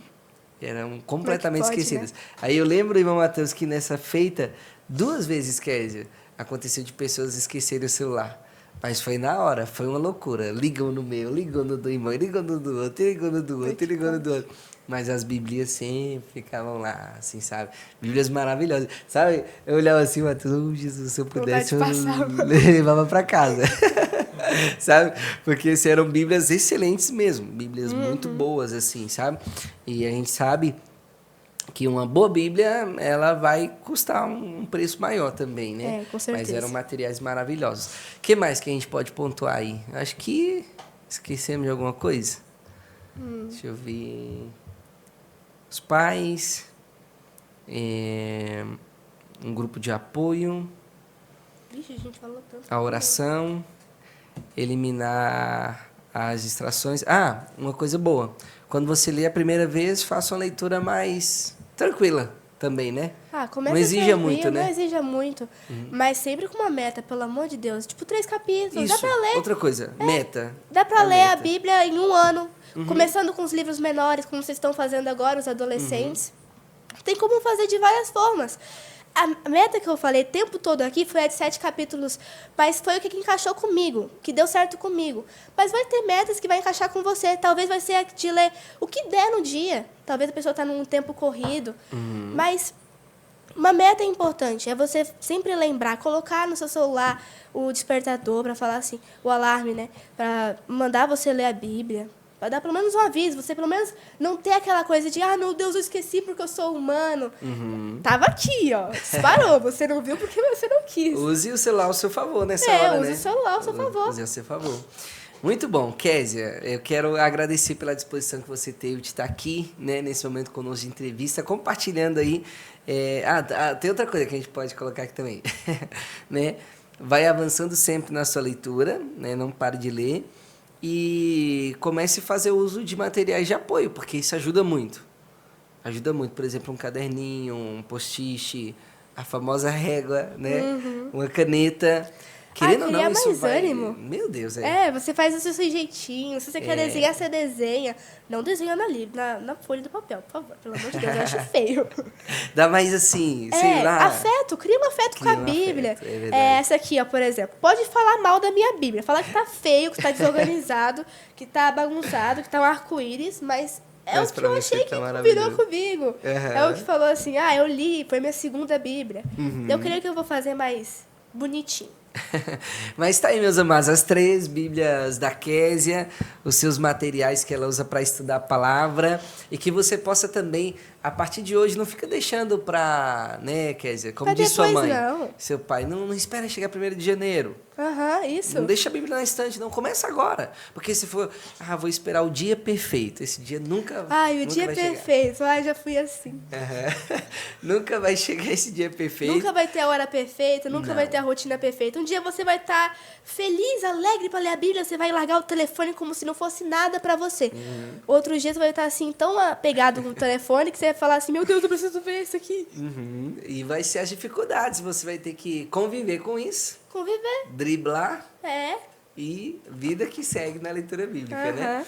Eram completamente Como é que pode, esquecidas. Aí eu lembro, irmão Matheus, que nessa feita, 2 vezes, Kézia, aconteceu de pessoas esquecerem o celular. Mas foi na hora, foi uma loucura. Ligam no meu, ligam no do irmão, ligam no do outro, ligam no do outro, ligam no do outro. Mas as Bíblias sempre ficavam lá, assim, sabe? Bíblias maravilhosas. Sabe? Eu olhava assim, Matheus, oh, Jesus, se eu pudesse, eu levava para casa. Sabe? Porque eram Bíblias excelentes mesmo. Bíblias muito boas, assim, sabe? E a gente sabe que uma boa Bíblia, ela vai custar um preço maior também, né? É, com certeza. Mas eram materiais maravilhosos. O que mais que a gente pode pontuar aí? Acho que esquecemos de alguma coisa. Deixa eu ver. Os pais, um grupo de apoio, Vixe, a gente falou tanto. a oração, eliminar as distrações. Ah, uma coisa boa. Quando você lê a primeira vez, faça uma leitura mais tranquila também, né? Ah, começa Não exija tranquilo, muito, né? Não exija muito. Mas sempre com uma meta, pelo amor de Deus. Tipo, 3 capítulos. Dá Isso. pra ler. Outra coisa, meta. Dá pra A ler a meta. Bíblia em 1 ano. Começando com os livros menores, como vocês estão fazendo agora, os adolescentes. Tem como fazer de várias formas. A meta que eu falei o tempo todo aqui foi a de 7 capítulos, mas foi o que encaixou comigo, que deu certo comigo. Mas vai ter metas que vai encaixar com você. Talvez vai ser a de ler o que der no dia. Talvez a pessoa está num tempo corrido. Mas uma meta importante é você sempre lembrar, colocar no seu celular o despertador para falar assim, o alarme, né? Para mandar você ler a Bíblia. Para dar pelo menos um aviso, você pelo menos não ter aquela coisa de, ah, meu Deus, eu esqueci porque eu sou humano. Tava aqui, ó, disparou, você não viu porque você não quis. Use o celular ao seu favor nessa hora, né? use o celular ao seu favor. Use ao seu favor. Muito bom. Kézia, eu quero agradecer pela disposição que você teve de estar aqui, né, nesse momento conosco de entrevista, compartilhando aí. Tem outra coisa que a gente pode colocar aqui também. Né? Vai avançando sempre na sua leitura, né? Não pare de ler. E comece a fazer uso de materiais de apoio, porque isso ajuda muito. Ajuda muito, por exemplo, um caderninho, um post-it, a famosa régua, né? Uma caneta. Querendo ou cria não, isso mais vai... ânimo. Meu Deus, Você faz o seu jeitinho. Se você quer desenhar, você desenha. Não desenha na folha do papel, por favor. Pelo amor de Deus, eu acho feio. Dá mais assim, sei lá. Afeto. Cria um afeto com a Cria um Bíblia. afeto, é verdade. Essa aqui, ó, por exemplo. Pode falar mal da minha Bíblia. Falar que tá feio, que tá desorganizado, que tá bagunçado, que tá um arco-íris, mas... Mas o que pra eu você achei tá que combinou maravilhoso. comigo. É o que falou assim, eu li, foi minha segunda Bíblia. Eu creio que eu vou fazer mais bonitinho. Mas tá aí, meus amados, as 3 Bíblias da Kézia, os seus materiais que ela usa para estudar a palavra, e que você possa também, a partir de hoje, não fica deixando para, né, Kézia, como Pra diz sua depois, mãe, não. seu pai, não espera chegar 1º de janeiro. Isso. Não deixa a Bíblia na estante, não. Começa agora. Porque se for, vou esperar o dia perfeito, esse dia nunca Ai, o nunca dia vai chegar. perfeito. Ai, já fui assim. Nunca vai chegar esse dia perfeito. Nunca vai ter a hora perfeita, nunca Não. vai ter a rotina perfeita. Um dia você vai estar feliz, alegre para ler a Bíblia, você vai largar o telefone como se não fosse nada para você. Outro dia você vai estar assim, tão apegado com o telefone, que você vai falar assim, meu Deus, eu preciso ver isso aqui. E vai ser as dificuldades, você vai ter que conviver com isso, Conviver. driblar É. e vida que segue na leitura bíblica, né?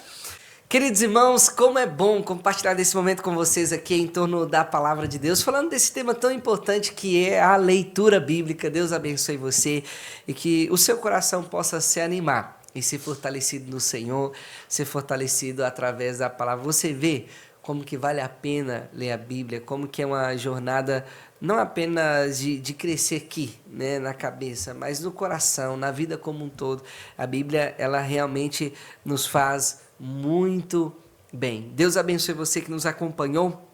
Queridos irmãos, como é bom compartilhar desse momento com vocês aqui em torno da palavra de Deus, falando desse tema tão importante que é a leitura bíblica. Deus abençoe você e que o seu coração possa se animar e ser fortalecido no Senhor, ser fortalecido através da palavra. Você vê como que vale a pena ler a Bíblia, como que é uma jornada não apenas de crescer aqui, né, na cabeça, mas no coração, na vida como um todo. A Bíblia, ela realmente nos faz muito bem. Deus abençoe você que nos acompanhou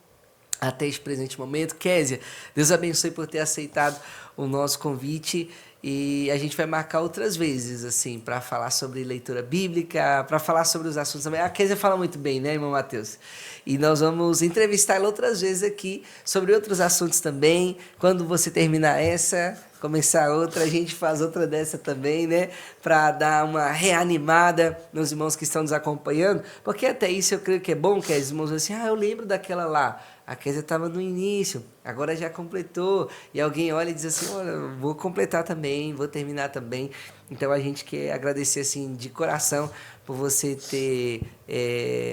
até este presente momento. Kézia, Deus abençoe por ter aceitado o nosso convite e a gente vai marcar outras vezes, assim, para falar sobre leitura bíblica, para falar sobre os assuntos também. A Kézia fala muito bem, né, irmão Matheus? E nós vamos entrevistá-la outras vezes aqui sobre outros assuntos também. Quando você terminar essa, começar outra, a gente faz outra dessa também, né? Para dar uma reanimada nos irmãos que estão nos acompanhando. Porque até isso eu creio que é bom que os irmãos assim, eu lembro daquela lá. A Kézia estava no início, agora já completou. E alguém olha e diz assim, olha, eu vou completar também, vou terminar também. Então a gente quer agradecer assim de coração por você ter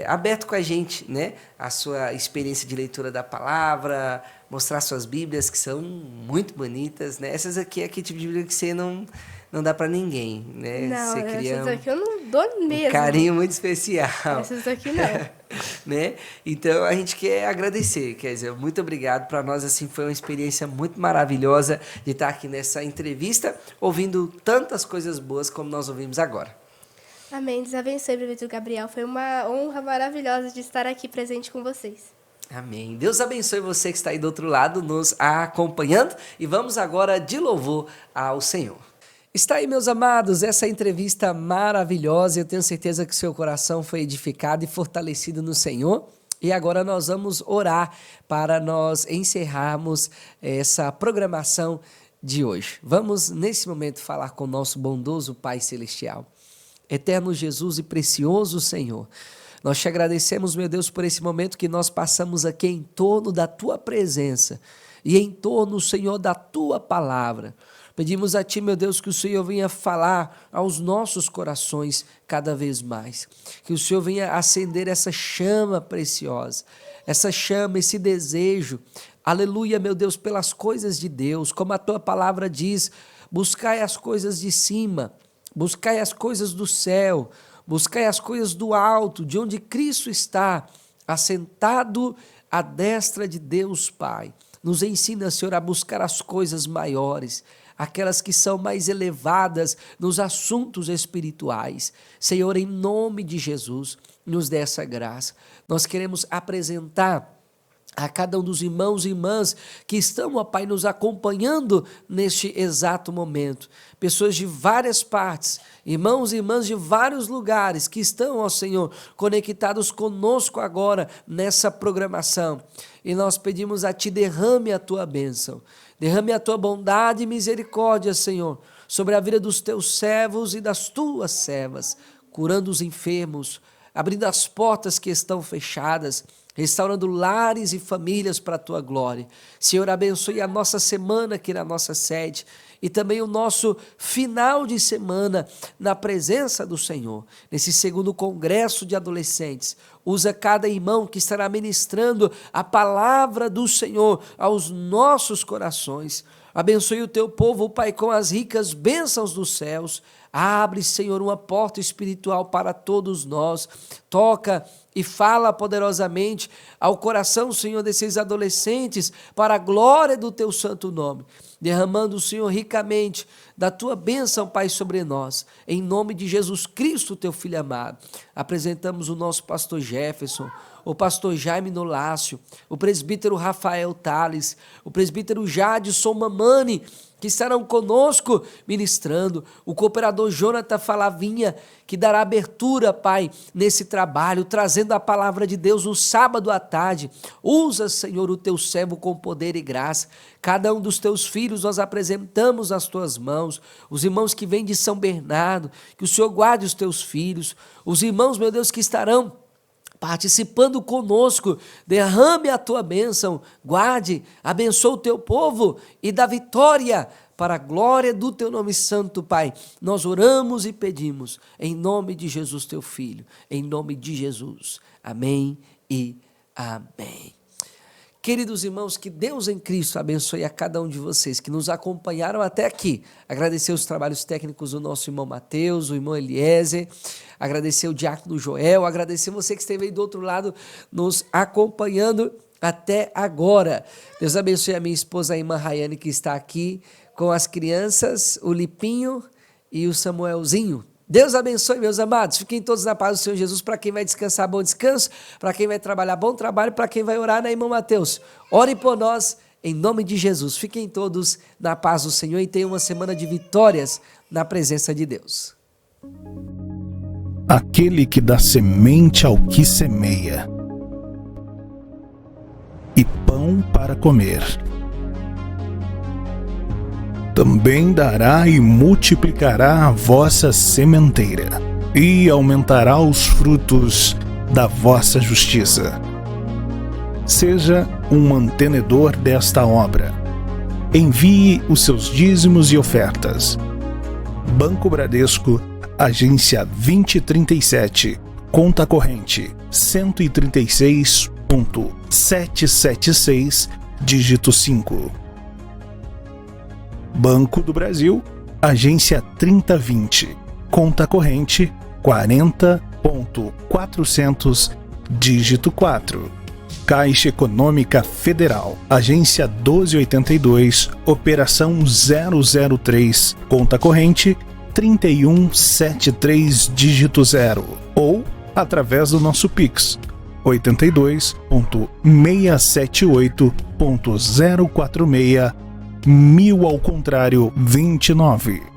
aberto com a gente, né, a sua experiência de leitura da palavra, mostrar suas Bíblias que são muito bonitas, né? Essas aqui é aquele tipo de Bíblia que você não dá para ninguém, né? Não, você cria essas aqui eu não dou mesmo. Um carinho muito especial. Essas aqui não. Né? Então a gente quer agradecer, quer dizer, muito obrigado. Para nós assim foi uma experiência muito maravilhosa de estar aqui nessa entrevista, ouvindo tantas coisas boas como nós ouvimos agora. Amém. Deus abençoe, prefeito Gabriel. Foi uma honra maravilhosa de estar aqui presente com vocês. Amém. Deus abençoe você que está aí do outro lado nos acompanhando e vamos agora de louvor ao Senhor. Está aí, meus amados, essa entrevista maravilhosa. Eu tenho certeza que seu coração foi edificado e fortalecido no Senhor. E agora nós vamos orar para nós encerrarmos essa programação de hoje. Vamos, nesse momento, falar com o nosso bondoso Pai Celestial. Eterno Jesus e precioso Senhor, nós te agradecemos, meu Deus, por esse momento que nós passamos aqui em torno da Tua presença e em torno, Senhor, da Tua palavra. Pedimos a Ti, meu Deus, que o Senhor venha falar aos nossos corações cada vez mais. Que o Senhor venha acender essa chama preciosa, essa chama, esse desejo. Aleluia, meu Deus, pelas coisas de Deus. Como a Tua palavra diz, buscai as coisas de cima, buscai as coisas do céu, buscai as coisas do alto, de onde Cristo está, assentado à destra de Deus Pai. Nos ensina, Senhor, a buscar as coisas maiores, aquelas que são mais elevadas nos assuntos espirituais. Senhor, em nome de Jesus, nos dê essa graça. Nós queremos apresentar a cada um dos irmãos e irmãs que estão, ó Pai, nos acompanhando neste exato momento. Pessoas de várias partes, irmãos e irmãs de vários lugares que estão, ó Senhor, conectados conosco agora nessa programação. E nós pedimos a Ti, derrame a Tua bênção, derrame a Tua bondade e misericórdia, Senhor, sobre a vida dos Teus servos e das Tuas servas, curando os enfermos, abrindo as portas que estão fechadas, restaurando lares e famílias para a Tua glória. Senhor, abençoe a nossa semana aqui na nossa sede e também o nosso final de semana na presença do Senhor. Nesse segundo congresso de adolescentes, usa cada irmão que estará ministrando a palavra do Senhor aos nossos corações. Abençoe o Teu povo, Pai, com as ricas bênçãos dos céus. Abre, Senhor, uma porta espiritual para todos nós. Toca e fala poderosamente ao coração, Senhor, desses adolescentes, para a glória do Teu santo nome. Derramando, Senhor, ricamente da Tua bênção, Pai, sobre nós. Em nome de Jesus Cristo, Teu Filho amado. Apresentamos o nosso pastor Jefferson, o pastor Jaime Nolácio, o presbítero Rafael Tales, o presbítero Jadson Mamani, que estarão conosco ministrando, o cooperador Jonathan Falavinha, que dará abertura, Pai, nesse trabalho, trazendo a palavra de Deus no sábado à tarde. Usa, Senhor, o Teu servo com poder e graça. Cada um dos Teus filhos nós apresentamos nas Tuas mãos, os irmãos que vêm de São Bernardo, que o Senhor guarde os Teus filhos, os irmãos, meu Deus, que estarão participando conosco, derrame a Tua bênção, guarde, abençoe o Teu povo e dá vitória para a glória do teu nome santo, Pai. Nós oramos e pedimos em nome de Jesus, teu Filho, em nome de Jesus. Amém e amém. Queridos irmãos, que Deus em Cristo abençoe a cada um de vocês que nos acompanharam até aqui. Agradecer os trabalhos técnicos do nosso irmão Mateus, o irmão Eliezer, agradecer o diácono Joel, agradecer você que esteve aí do outro lado nos acompanhando até agora. Deus abençoe a minha esposa, a irmã Rayane, que está aqui com as crianças, o Lipinho e o Samuelzinho. Deus abençoe, meus amados. Fiquem todos na paz do Senhor Jesus. Para quem vai descansar, bom descanso. Para quem vai trabalhar, bom trabalho. Para quem vai orar, né, irmão Mateus? Ore por nós, em nome de Jesus. Fiquem todos na paz do Senhor e tenham uma semana de vitórias na presença de Deus. Aquele que dá semente ao que semeia e pão para comer, também dará e multiplicará a vossa sementeira, e aumentará os frutos da vossa justiça. Seja um mantenedor desta obra. Envie os seus dízimos e ofertas. Banco Bradesco, agência 2037, conta corrente 136.776, dígito 5. Banco do Brasil, agência 3020, conta corrente 40.400, dígito 4. Caixa Econômica Federal, agência 1282, operação 003, conta corrente 3173, dígito 0. Ou através do nosso Pix, 82.678.046, 1000 ao contrário 29.